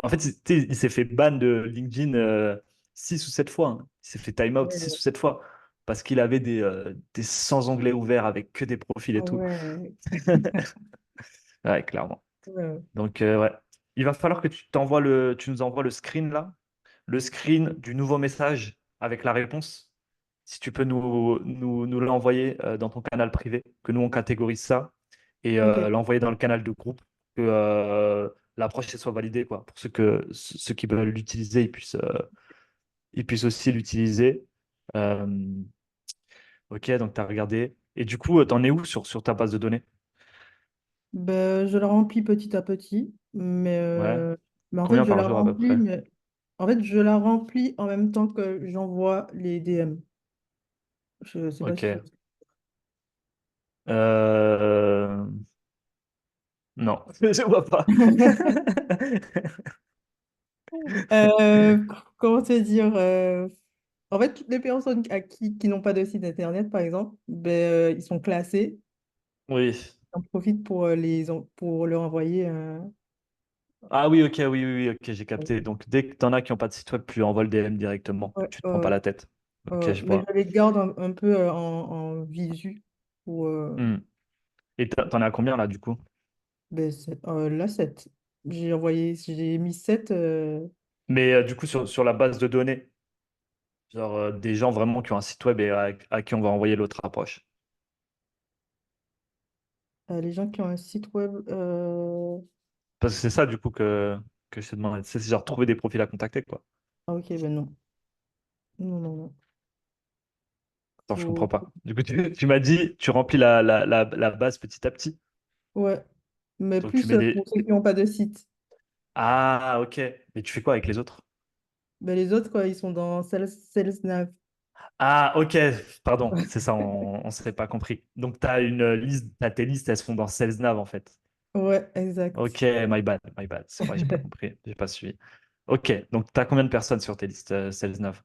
En fait, tu sais, il s'est fait ban de LinkedIn 6 ou 7 fois, hein. Il s'est fait time out 6 ouais, ou 7 fois parce qu'il avait des sans onglets ouverts avec que des profils et ah tout. ouais, Ouais, clairement. ouais. Donc, ouais. Il va falloir que tu nous envoies le screen là, le screen du nouveau message avec la réponse. Si tu peux nous l'envoyer dans ton canal privé, que nous on catégorise ça et Ok. l'envoyer dans le canal de groupe, que l'approche elle soit validée, quoi, pour ceux qui veulent l'utiliser, ils puissent aussi l'utiliser. Euh, ok, donc tu as regardé. Et du coup, t'en es où sur ta base de données? Ben, je la remplis petit à petit, Ouais. mais en fait, Combien je par la jour à peu remplis, près? mais en fait, je la remplis en même temps que j'envoie les DM. Je sais pas si tu Ok. Euh, Non, je vois pas. Comment te dire en fait, toutes les personnes qui n'ont pas de site internet, par exemple, ben, ils sont classés. Oui. J'en profite pour, pour leur envoyer Ah oui, ok, oui, oui, oui, ok, j'ai capté. Donc, dès que t'en as qui n'ont pas de site web, tu envoies le DM directement. ouais, Tu te prends pas la tête. Ok, je mais vois. je les garde un peu en visu pour Hmm. Et t'en as combien là, du coup? ben, là, 7. J'ai mis 7. Mais du coup, sur la base de données, genre des gens vraiment qui ont un site web et à qui on va envoyer l'autre approche. Les gens qui ont un site web. Parce que c'est ça, du coup, que je te demande. C'est genre trouver des profils à contacter, quoi. Ah, ok, ben non. Non, non, non. Attends, je comprends Faut- pas. Du coup, tu m'as dit, tu remplis la base petit à petit. Ouais, mais Donc, tu plus mets pour des. ceux qui n'ont pas de site. Ah, ok. Mais tu fais quoi avec les autres? Ben, les autres, quoi, ils sont dans Sales Nav. Ah, ok, pardon, c'est ça, on ne serait pas compris. Donc, tu as une liste, tes listes, elles se font dans SalesNav en fait. Ouais, Ok, exact. my bad, c'est moi, j'ai pas compris, j'ai pas suivi. Ok, donc tu as combien de personnes sur tes listes SalesNav?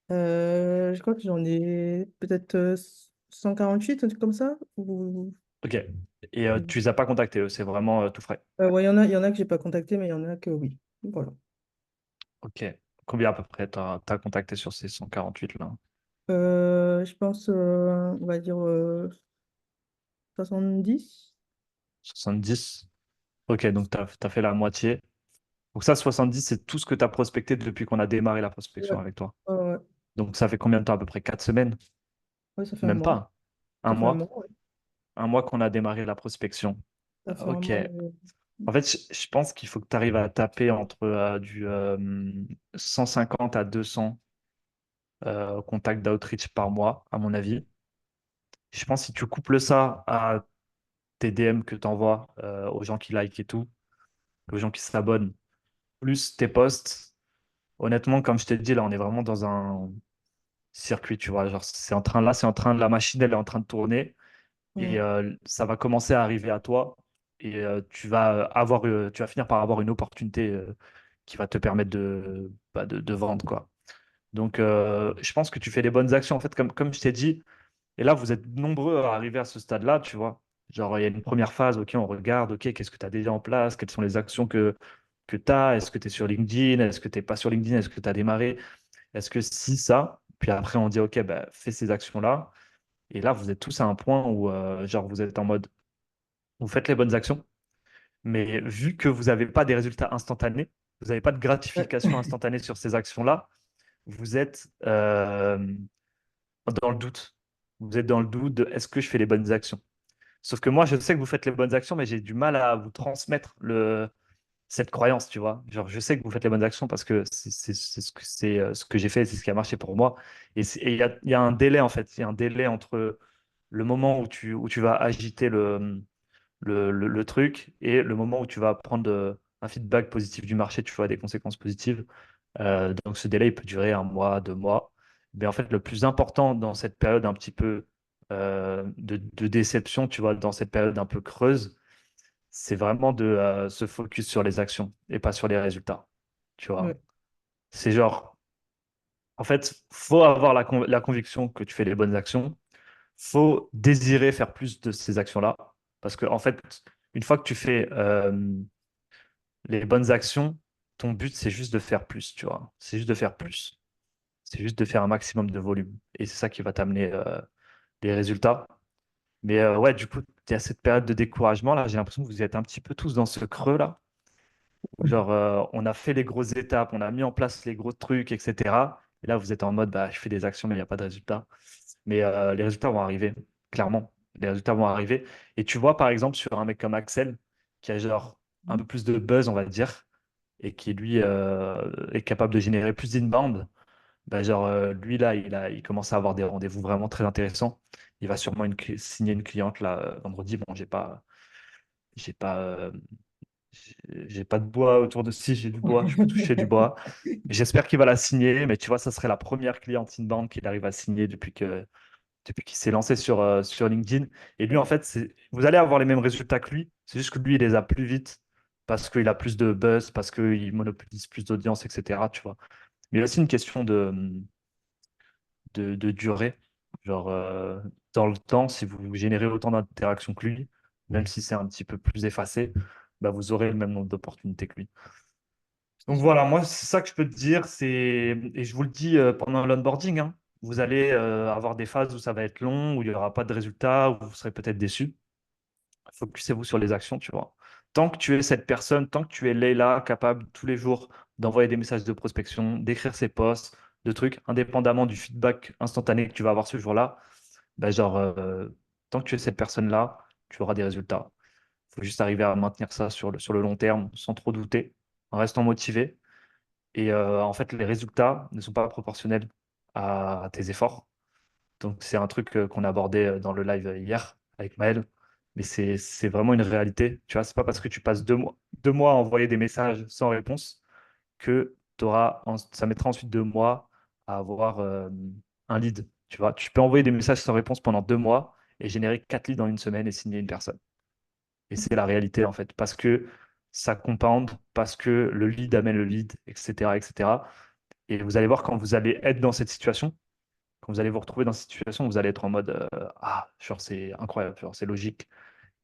Je crois que j'en ai peut-être 148, un truc comme ça. Ok, et tu les as pas contactés, eux, c'est vraiment tout frais. Ouais, il y en a que j'ai pas contacté, mais il y en a que oui. Voilà. Ok, combien à peu près t'as contacté sur ces 148 là? Je pense, on va dire 70. 70? Ok, donc tu as fait la moitié. Donc ça, 70, c'est tout ce que tu as prospecté depuis qu'on a démarré la Ouais. prospection avec toi. Ouais, Donc ça fait combien de temps à peu près? 4 semaines? ouais, ça fait un Même mois. pas. Un Ça fait un mois? mois, ouais. Un mois qu'on a démarré la prospection. Ça fait un Ok. mois. En fait, je pense qu'il faut que tu arrives à taper entre du 150 à 200 contacts d'outreach par mois, à mon avis. Je pense que si tu couples ça à tes DM que tu envoies aux gens qui like et tout, aux gens qui s'abonnent, plus tes posts, honnêtement, comme je t'ai dit, là, on est vraiment dans un circuit, tu vois. Genre, la machine, elle est en train de tourner et Mm. ça va commencer à arriver à toi et tu vas finir par avoir une opportunité qui va te permettre de vendre, quoi. Donc, je pense que tu fais les bonnes actions, en fait, comme je t'ai dit. Et là, vous êtes nombreux à arriver à ce stade-là, tu vois. Genre, il y a une première phase, OK, on regarde, OK, qu'est-ce que tu as déjà en place? Quelles sont les actions que tu as? Est-ce que tu es sur LinkedIn? Est-ce que tu n'es pas sur LinkedIn? Est-ce que tu as démarré? Est-ce que si ça? Puis après, on dit, OK, bah, fais ces actions-là. Et là, vous êtes tous à un point où, genre, vous êtes en mode, vous faites les bonnes actions, mais vu que vous n'avez pas des résultats instantanés, vous n'avez pas de Ouais. gratification instantanée sur ces actions-là, vous êtes dans le doute. Vous êtes dans le doute de est-ce que je fais les bonnes actions? Sauf que moi, je sais que vous faites les bonnes actions, mais j'ai du mal à vous transmettre cette croyance, tu vois. Genre, je sais que vous faites les bonnes actions parce que ce que j'ai fait, c'est ce qui a marché pour moi. Et il y a un délai, en fait. Il y a un délai entre le moment où tu vas agiter le truc et le moment où tu vas prendre un feedback positif du marché, tu vois, des conséquences positives. Donc ce délai il peut durer un mois, 2 mois. Mais en fait, le plus important dans cette période un petit peu de déception, tu vois, dans cette période un peu creuse, c'est vraiment de se focus sur les actions et pas sur les résultats. Tu vois, Ouais. c'est genre, en fait, faut avoir la conviction que tu fais les bonnes actions. Faut désirer faire plus de ces actions-là. Parce que, en fait, une fois que tu fais les bonnes actions, ton but, c'est juste de faire plus, tu vois. C'est juste de faire plus. C'est juste de faire un maximum de volume. Et c'est ça qui va t'amener les résultats. Mais ouais, du coup, il y a cette période de découragement là. J'ai l'impression que vous êtes un petit peu tous dans ce creux là. Où genre, on a fait les grosses étapes, on a mis en place les gros trucs, etc. Et là, vous êtes en mode, bah, je fais des actions, mais il n'y a pas de résultats. Mais les résultats vont arriver, clairement. Les résultats vont arriver. Et tu vois, par exemple, sur un mec comme Axel, qui a genre un peu plus de buzz, on va dire, et qui lui est capable de générer plus d'inbound. Bah, genre, lui, là, il commence à avoir des rendez-vous vraiment très intéressants. Il va sûrement signer une cliente là, vendredi. Bon, j'ai pas, j'ai pas de bois autour de si, j'ai du bois, je peux toucher du bois. J'espère qu'il va la signer, mais tu vois, ça serait la première cliente inbound qu'il arrive à signer depuis qu'il s'est lancé sur LinkedIn. Et lui, en fait, vous allez avoir les mêmes résultats que lui. C'est juste que lui, il les a plus vite parce qu'il a plus de buzz, parce qu'il monopolise plus d'audience, etc. Tu vois. Mais il y a aussi une question de durée. Genre, dans le temps, si vous générez autant d'interactions que lui, même si c'est un petit peu plus effacé, bah, vous aurez le même nombre d'opportunités que lui. C'est Donc sûr. voilà, moi, c'est ça que je peux te dire. Et je vous le dis pendant l'onboarding, hein, vous allez avoir des phases où ça va être long, où il n'y aura pas de résultats, où vous serez peut-être déçu. Focussez-vous sur les actions, tu vois. Tant que tu es cette personne, tant que tu es Leïla, capable tous les jours d'envoyer des messages de prospection, d'écrire ses posts, de trucs, indépendamment du feedback instantané que tu vas avoir ce jour-là, bah genre, tant que tu es cette personne-là, tu auras des résultats. Il faut juste arriver à maintenir ça sur le long terme sans trop douter, en restant motivé. Et en fait, les résultats ne sont pas proportionnels à tes efforts. Donc, c'est un truc qu'on a abordé dans le live hier avec Maël. Mais c'est vraiment une réalité. Tu vois, c'est pas parce que tu passes 2 mois à envoyer des messages sans réponse que ça mettra ensuite 2 mois à avoir un lead. Tu vois, tu peux envoyer des messages sans réponse pendant 2 mois et générer 4 leads en une semaine et signer une personne. Et c'est la réalité, en fait, parce que ça compound, parce que le lead amène le lead, etc., etc. Et vous allez voir quand vous allez être dans cette situation, quand vous allez vous retrouver dans cette situation, vous allez être en mode ah, genre c'est incroyable, genre c'est logique.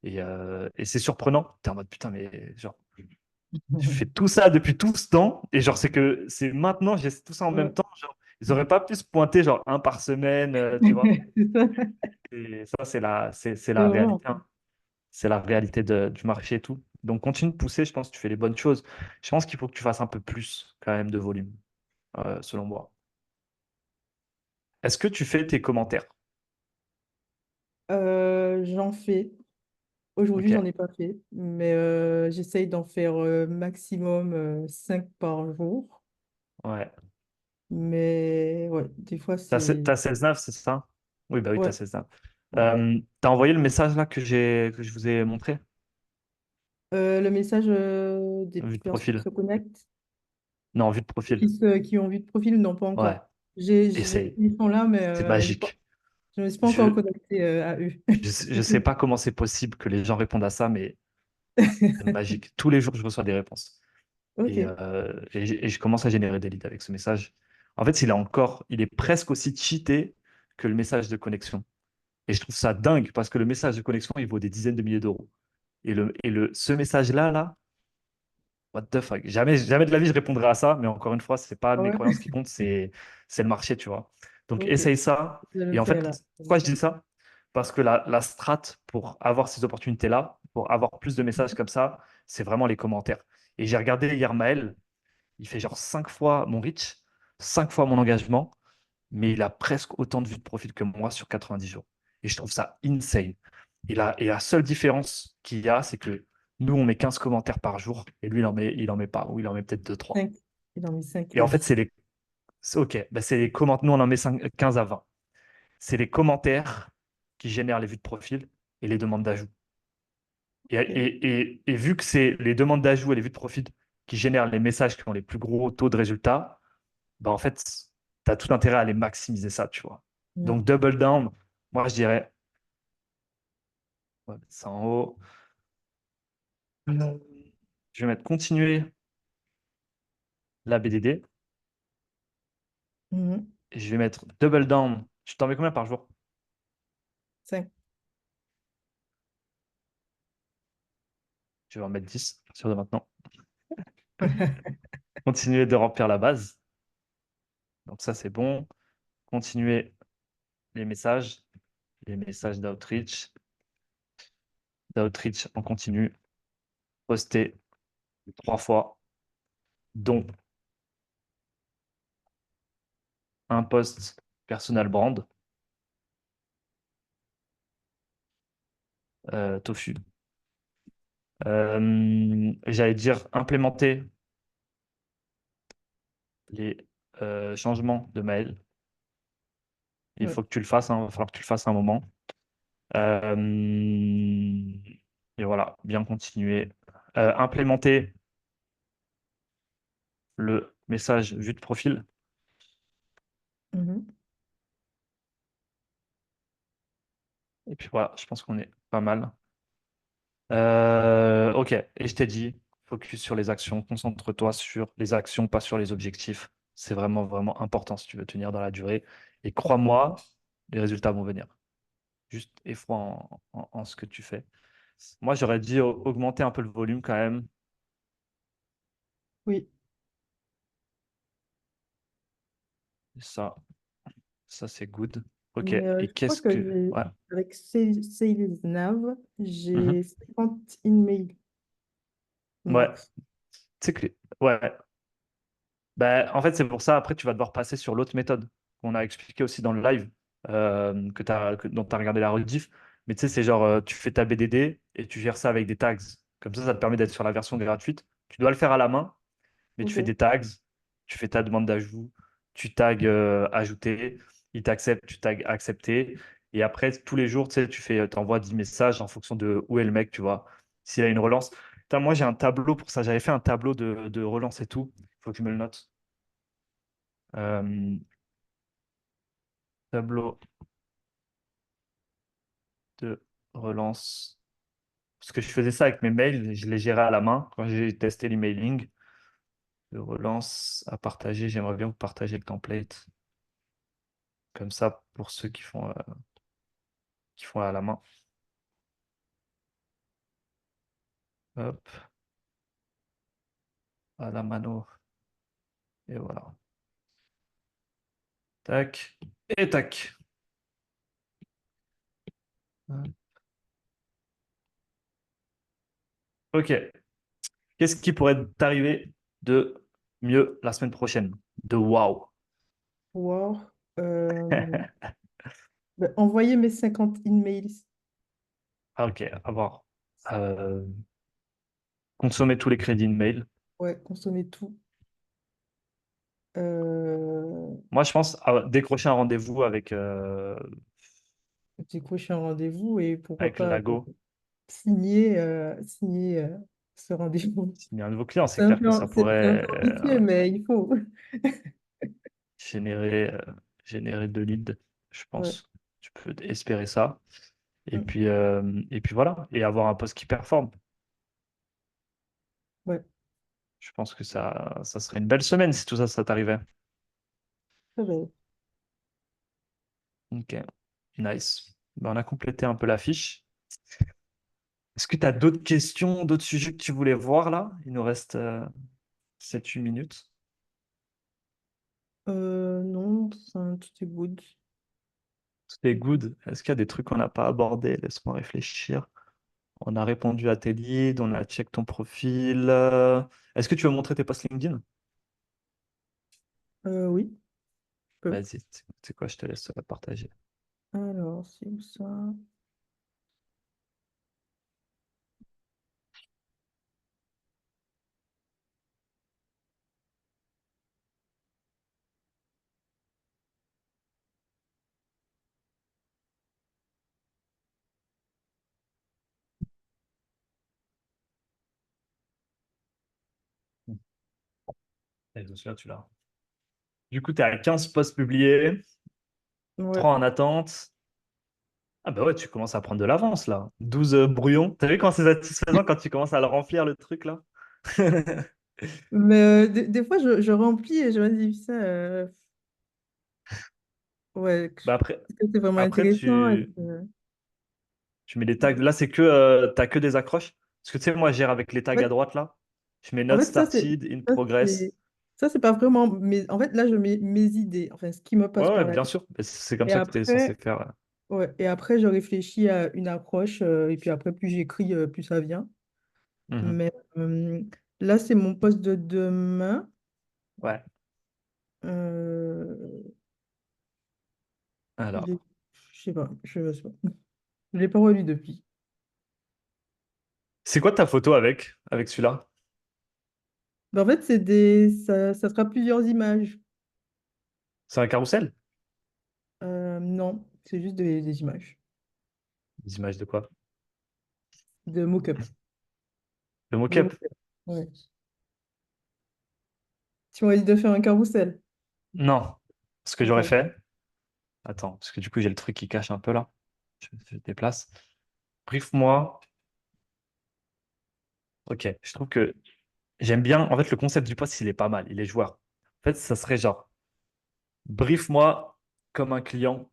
Et c'est surprenant. T'es en mode putain, mais genre, je fais tout ça depuis tout ce temps, et genre c'est maintenant, j'ai tout ça en même Ouais. temps. Genre, ils auraient pas pu se pointer genre un par semaine, tu vois. C'est ça. Et ça, c'est C'est la vrai, en réalité, fait. hein. C'est la réalité du marché et tout. Donc continue de pousser, je pense que tu fais les bonnes choses. Je pense qu'il faut que tu fasses un peu plus quand même de volume, selon moi. Est-ce que tu fais tes commentaires? J'en fais. Aujourd'hui, j'en Ok, ai pas fait, mais j'essaye d'en faire maximum 5 par jour. ouais. Mais ouais, des fois, c'est... T'as 16-9, c'est ça? Oui, bah oui, t'as Ouais, 16-9. ouais. T'as envoyé le message là que je vous ai montré? Le message des Vue de personnes qui profil. se connectent, Non, vue de profil. qui ont envie de profil, non, pas Ouais, encore. essaye. Ils sont là, mais C'est magique. je ne me suis pas encore Je, connectée à eux. je sais pas comment c'est possible que les gens répondent à ça, mais c'est magique. Tous les jours, je reçois des réponses. Ok. Et je commence à générer des leads avec ce message. En fait, il est presque aussi cheaté que le message de connexion. Et je trouve ça dingue parce que le message de connexion, il vaut des dizaines de milliers d'euros. Ce message-là, là, what the fuck? Jamais, jamais de la vie, je répondrai à ça. Mais encore une fois, c'est pas mes Ouais. croyances qui comptent, c'est le marché, tu vois. Donc, Ok, essaye ça. je le Et en fais fait, là. Je le pourquoi je fais. dis ça? Parce que la strat pour avoir ces opportunités-là, pour avoir plus de messages comme ça, c'est vraiment les commentaires. Et j'ai regardé hier Maël, il fait genre 5 fois mon reach, 5 fois mon engagement, mais il a presque autant de vues de profil que moi sur 90 jours. Et je trouve ça insane. Et la seule différence qu'il y a, c'est que nous, on met 15 commentaires par jour, et lui, il en met pas, ou il en met peut-être deux trois. 5. Il en met 5 Et à en fait, 10. OK, bah, c'est les commentaires, nous, on en met 15 à 20. C'est les commentaires qui génèrent les vues de profil et les demandes d'ajout. Et, Ok. vu que c'est les demandes d'ajout et les vues de profil qui génèrent les messages qui ont les plus gros taux de résultats, bah en fait, tu as tout intérêt à aller maximiser ça, tu vois. Ouais. Donc, double down, moi, je dirais, on va mettre ça en haut. Je vais mettre continuer la BDD Mhm. et je vais mettre double down. Tu t'en mets combien par jour? 5. Je vais en mettre 10 à partir de maintenant. Continuer de remplir la base. Donc, ça, c'est bon. Continuer les messages d'outreach. D'outreach en continu. Poster 3 fois, dont un post personal brand, Tofu. J'allais dire implémenter les changements de mail. Il Ouais. faut que tu le fasses, hein, il va falloir que tu le fasses un moment. Euh, et voilà, bien continuer. Implémenter le message vue de profil. Mhm. Et puis voilà, je pense qu'on est pas mal. Ok, et je t'ai dit, focus sur les actions, concentre-toi sur les actions, pas sur les objectifs. C'est vraiment, vraiment important si tu veux tenir dans la durée. Et crois-moi, les résultats vont venir. Juste effroi en ce que tu fais. Moi, j'aurais dit augmenter un peu le volume quand même. Oui. Et ça c'est good. Ok, Mais et je crois qu'est-ce que que... Ouais. avec SalesNav, Mhm. j'ai 50 emails Ouais, max. tu sais que... Ouais, ben, en fait, c'est pour ça, après, tu vas devoir passer sur l'autre méthode qu'on a expliqué aussi dans le live, dont tu as regardé la rediff. Mais tu sais, c'est genre, tu fais ta BDD et tu gères ça avec des tags. Comme ça te permet d'être sur la version gratuite. Tu dois le faire à la main, mais tu fais Ok. des tags, tu fais ta demande d'ajout, tu tags ajouter, il t'accepte, tu tags accepter. Et après, tous les jours, tu sais, t'envoies 10 messages en fonction de où est le mec, tu vois. S'il a une relance. Putain, moi, j'ai un tableau pour ça. J'avais fait un tableau de relance et tout. Il faut que je me le note. Euh, tableau de relance. Parce que je faisais ça avec mes mails, je les gérais à la main quand j'ai testé l'emailing. De relance à partager, j'aimerais bien vous partager le template. Comme ça, pour ceux qui font à la main. Hop, à la mano. Et voilà. Tac. Et tac. Ok. Qu'est-ce qui pourrait t'arriver de mieux la semaine prochaine? De waouh. Wow. Euh, ben, envoyer mes 50 emails. Ah, ok, à voir. Consommer tous les crédits de mail. Ouais, consommer tout. Euh, Moi, je pense à décrocher un rendez-vous Décrocher un rendez-vous et pourquoi avec pas Lago. signer ce rendez-vous. S'il y a un nouveau client, c'est clair que ça C'est un pourrait peu ambitieux, mais il faut. générer, euh, générer de leads, je Ouais. pense. Tu peux espérer ça. Mm. Et puis voilà. Et avoir un poste qui performe. Ouais. Je pense que ça serait une belle semaine si tout ça, ça t'arrivait. Ça va. Ok. Nice. Ben, on a complété un peu la fiche. Est-ce que tu as d'autres questions, d'autres sujets que tu voulais voir là? Il nous reste 7-8 minutes. Non, enfin, tout est good. Tout est good. Est-ce qu'il y a des trucs qu'on n'a pas abordés? Laisse-moi réfléchir. On a répondu à tes leads, on a check ton profil. Est-ce que tu veux montrer tes posts LinkedIn? Oui, je peux. Vas-y, c'est quoi, je te laisse partager. Alors, c'est où ça? Allez, celui-là, tu l'as. Du coup, tu es à 15 posts publiés, Ouais. 3 en attente. Ah bah ouais, tu commences à prendre de l'avance là. 12 brouillons. T'as vu comment c'est satisfaisant quand tu commences à le remplir le truc là? Mais des fois, je remplis et je me dis, ça, ouais, Bah après, est-ce que c'est vraiment après intéressant? tu mets les tags. Là, t'as que des accroches. Parce que tu sais, moi, je gère avec les tags En à fait, droite là. Je mets en not fait, started, in ça, c'est, progress. ça, c'est pas vraiment. Mais en fait, là, je mets mes idées, enfin, ce qui me Ouais, passe ouais, par la bien tête. sûr. Mais c'est comme Et ça que tu es censé après, faire. ouais, et après, je réfléchis à une approche, et puis après, plus j'écris, plus ça vient. Mhm. Mais là, c'est mon poste de demain. Ouais. Euh, il est, Alors, je sais pas, je sais pas. Je l'ai pas relu depuis. c'est quoi ta photo avec celui-là? Ben, en fait, ça sera plusieurs images. C'est un carrousel? Non, c'est juste des images, Des images de quoi? de mock-up. De Des mock-up? mock-up. Ouais. Tu m'as dit de faire un carrousel. Non. Ce que j'aurais Attends. fait. Attends, parce que du coup, j'ai le truc qui cache un peu là. Je déplace. Brief-moi. Ok, je trouve que j'aime bien. En fait, le concept du post, il est pas mal. Il est joueur. En fait, ça serait genre, brief-moi comme un client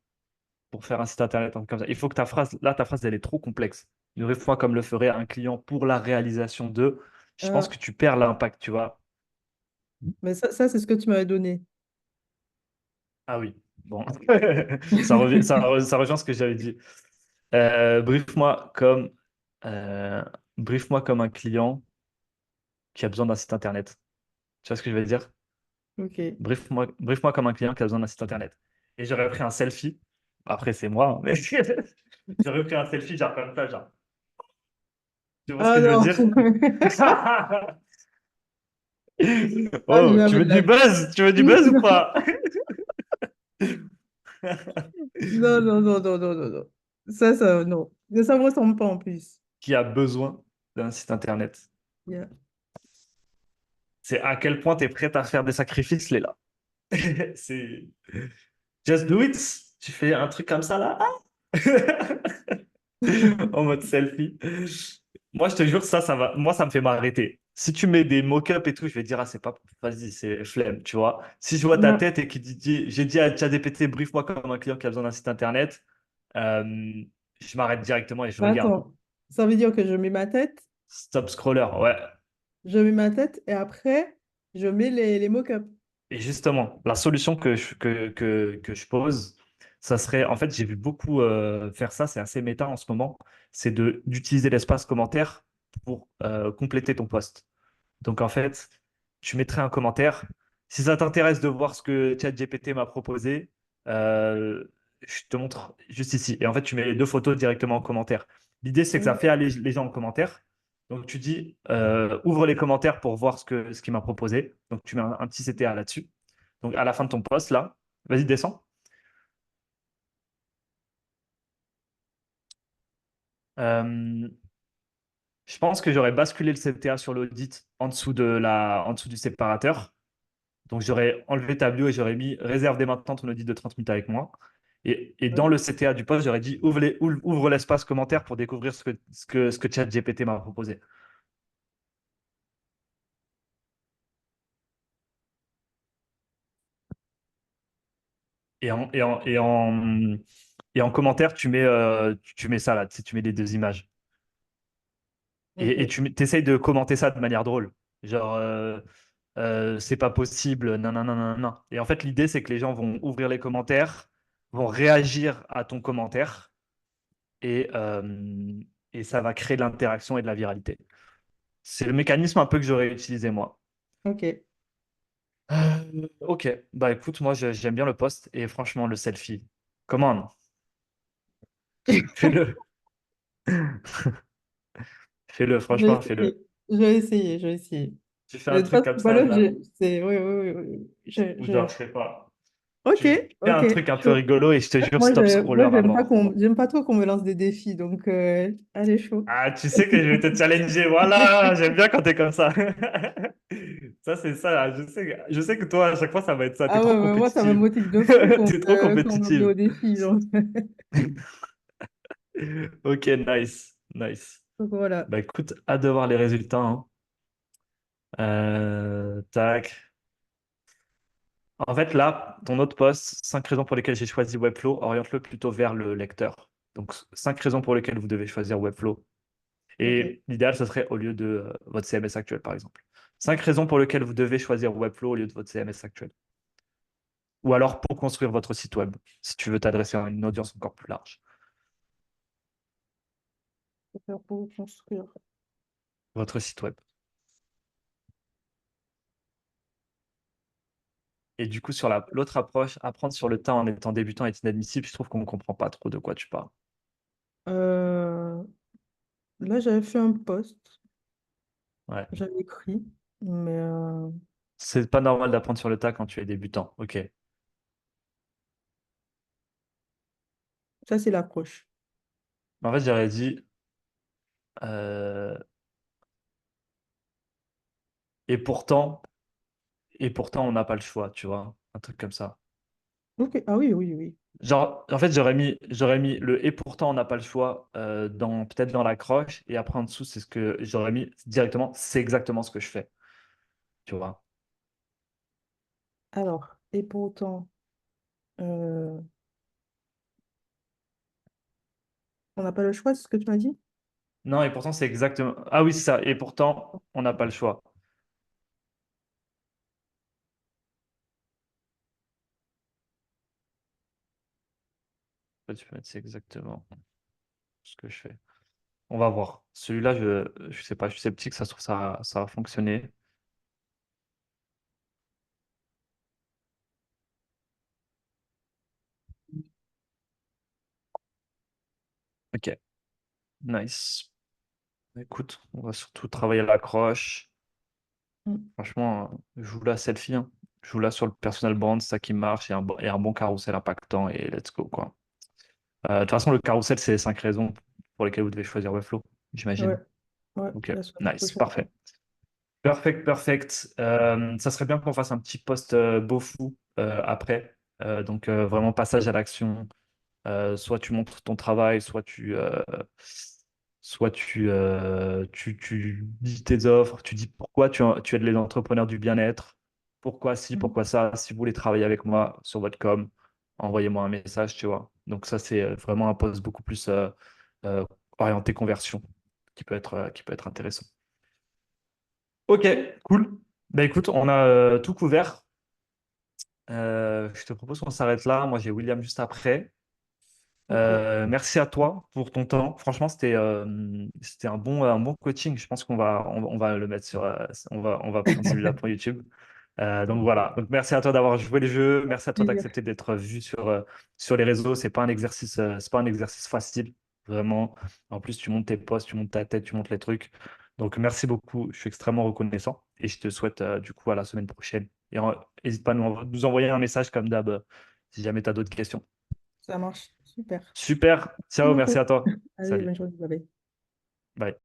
pour faire un site internet comme ça. Il faut que ta phrase, elle est trop complexe. Brief-moi comme le ferait un client pour la réalisation de. Je pense Ah, que tu perds l'impact, tu vois. mais ça c'est ce que tu m'avais donné. Ah oui, bon. Ça rejoint ce que j'avais dit. Brief-moi euh, brief-moi comme un client qui a besoin d'un site internet. Tu vois ce que je veux dire? Ok. Brief-moi comme un client qui a besoin d'un site internet. Et j'aurais pris un selfie. Après, c'est moi, hein, mais j'aurais pris un selfie, genre comme ça, genre. Tu vois ce Ah que je veux non. dire? Ah, Oh, tu jamais veux de la du vie. buzz? Tu veux du buzz ou pas? Non, non, non, non, non, non, non. Non. Ça me ressemble pas en plus. Qui a besoin d'un site internet. Yeah. C'est à quel point tu es prête à faire des sacrifices, Léla. C'est just do it. Tu fais un truc comme ça là. En mode selfie. Moi, je te jure, ça va. Moi, ça me fait m'arrêter. Si tu mets des mock-ups et tout, je vais dire, ah, c'est pas. Vas-y, c'est flemme, tu vois. Si je vois ta Ouais. tête et j'ai dit à ChatGPT, brief-moi comme un client qui a besoin d'un site internet, euh, je m'arrête directement et je Mais regarde. attends, ça veut dire que je mets ma tête, Stop scroller, ouais. et après, je mets les mock-ups. Et justement, la solution que je pose, ça serait, en fait, j'ai vu beaucoup faire ça, c'est assez méta en ce moment, c'est d'utiliser l'espace commentaire pour compléter ton post. Donc, en fait, tu mettrais un commentaire. Si ça t'intéresse de voir ce que ChatGPT m'a proposé, euh, je te montre juste ici. Et en fait, tu mets les deux photos directement en commentaire. L'idée, c'est que ça fait aller les gens en commentaire. Donc, tu dis, ouvre les commentaires pour voir ce qu'il m'a proposé. Donc, tu mets un petit CTA là-dessus. Donc, à la fin de ton post, là, vas-y, descends. Euh, je pense que j'aurais basculé le CTA sur l'audit en dessous du séparateur. Donc, j'aurais enlevé ta bio et j'aurais mis réserve dès maintenant ton audit de 30 minutes avec moi. Et dans Ouais. le CTA du poste, j'aurais dit ouvre l'espace commentaire pour découvrir ce que ChatGPT m'a proposé. Et en Et en commentaire, tu mets ça là, tu sais, tu mets les deux images. Et Ok, tu essayes de commenter ça de manière drôle. Genre, c'est pas possible, non, non, non, non, non. Et en fait, l'idée, c'est que les gens vont ouvrir les commentaires, vont réagir à ton commentaire, et, euh, et ça va créer de l'interaction et de la viralité. C'est le mécanisme un peu que j'aurais utilisé moi. ok. Ok, bah écoute, moi j'aime bien le post et franchement le selfie. Comment? Fais-le. Fais-le, Je vais franchement, fais-le. essayer. Je vais essayer, je vais essayer. Tu fais De un toute truc façon, comme ça, voilà, là, c'est, oui, oui, oui, oui. ou genre, je sais pas. Ok, Tu fais ok. un truc un peu Chaud. rigolo et je te jure, Moi, stop scroller à mort. j'aime pas trop qu'on me lance des défis, donc allez, chaud. Ah, tu sais que je vais te challenger. Voilà, j'aime bien quand t'es comme ça. Ça, c'est ça, là. Je sais que toi, à chaque fois, ça va être ça. T'es Ah trop ouais, ouais, moi, ça me compétitive. motive de fou T'es trop qu'on me met au compétitive. défi. Genre. Ok, nice, nice. Donc voilà. Bah écoute, hâte de voir les résultats, hein. Tac. En fait, là, ton autre post, 5 raisons pour lesquelles j'ai choisi Webflow, oriente-le plutôt vers le lecteur. Donc, 5 raisons pour lesquelles vous devez choisir Webflow. Ok. Et l'idéal, ce serait au lieu de votre CMS actuel, par exemple. 5 raisons pour lesquelles vous devez choisir Webflow au lieu de votre CMS actuel. Ou alors pour construire votre site web, si tu veux t'adresser à une audience encore plus large. Faut faire pour construire. Votre site web. Et du coup, sur l'autre approche, apprendre sur le tas en étant débutant est inadmissible. Je trouve qu'on ne comprend pas trop de quoi tu parles. Euh, Là, j'avais fait un post, Ouais. j'avais écrit, mais C'est pas normal d'apprendre sur le tas quand tu es débutant. Ok. ça, c'est l'approche. En fait, j'aurais dit euh, et pourtant, et pourtant, on n'a pas le choix, tu vois, un truc comme ça. Ok, ah oui, oui, oui. Genre, en fait, j'aurais mis le et pourtant, on n'a pas le choix dans peut-être dans l'accroche et après en dessous, c'est ce que j'aurais mis directement. C'est exactement ce que je fais, tu vois. Alors, et pourtant, euh, on n'a pas le choix, c'est ce que tu m'as dit? Non, et pourtant, c'est exactement. Ah oui, c'est ça. Et pourtant, on n'a pas le choix. Ouais, tu peux mettre, c'est exactement ce que je fais. On va voir. Celui-là, je sais pas, je suis sceptique, ça se trouve, ça va fonctionner. Ok, nice. Écoute, on va surtout travailler l'accroche. Mm. Franchement, je joue la selfie, hein. Je joue là sur le personal brand, c'est ça qui marche, et un bon carrousel impactant, et let's go, quoi. De toute façon, le carrousel, c'est les 5 raisons pour lesquelles vous devez choisir Webflow, Ouais, j'imagine. ouais, Ok, la semaine nice, prochaine. parfait. Perfect, perfect. Ça serait bien qu'on fasse un petit post beau fou après. Donc, vraiment, passage à l'action. Soit tu montres ton travail, tu dis tes offres, tu dis pourquoi tu aides les entrepreneurs du bien-être, pourquoi ci, Mm. pourquoi ça. Si vous voulez travailler avec moi sur votre com, envoyez-moi un message, tu vois. Donc ça, c'est vraiment un post beaucoup plus euh, orienté conversion qui peut être intéressant. Ok, cool. Bah écoute, on a tout couvert. Je te propose qu'on s'arrête là. Moi, j'ai William juste après. Ok, Merci à toi pour ton temps. Franchement, c'était un bon coaching. Je pense on va le mettre on va prendre celui-là pour YouTube. Donc voilà. Donc merci à toi d'avoir joué le jeu. Merci à toi plaisir. d'accepter d'être vu sur les réseaux. C'est pas un exercice facile, vraiment. En plus, tu montes tes posts, tu montes ta tête, tu montes les trucs. Donc merci beaucoup. Je suis extrêmement reconnaissant et je te souhaite du coup à la semaine prochaine. Et n'hésite pas à nous envoyer un message comme d'hab si jamais tu as d'autres questions. Ça marche. Super. Super. Merci Ciao, merci beaucoup. à toi. Allez, Salut. bonne journée. Bye bye. Bye.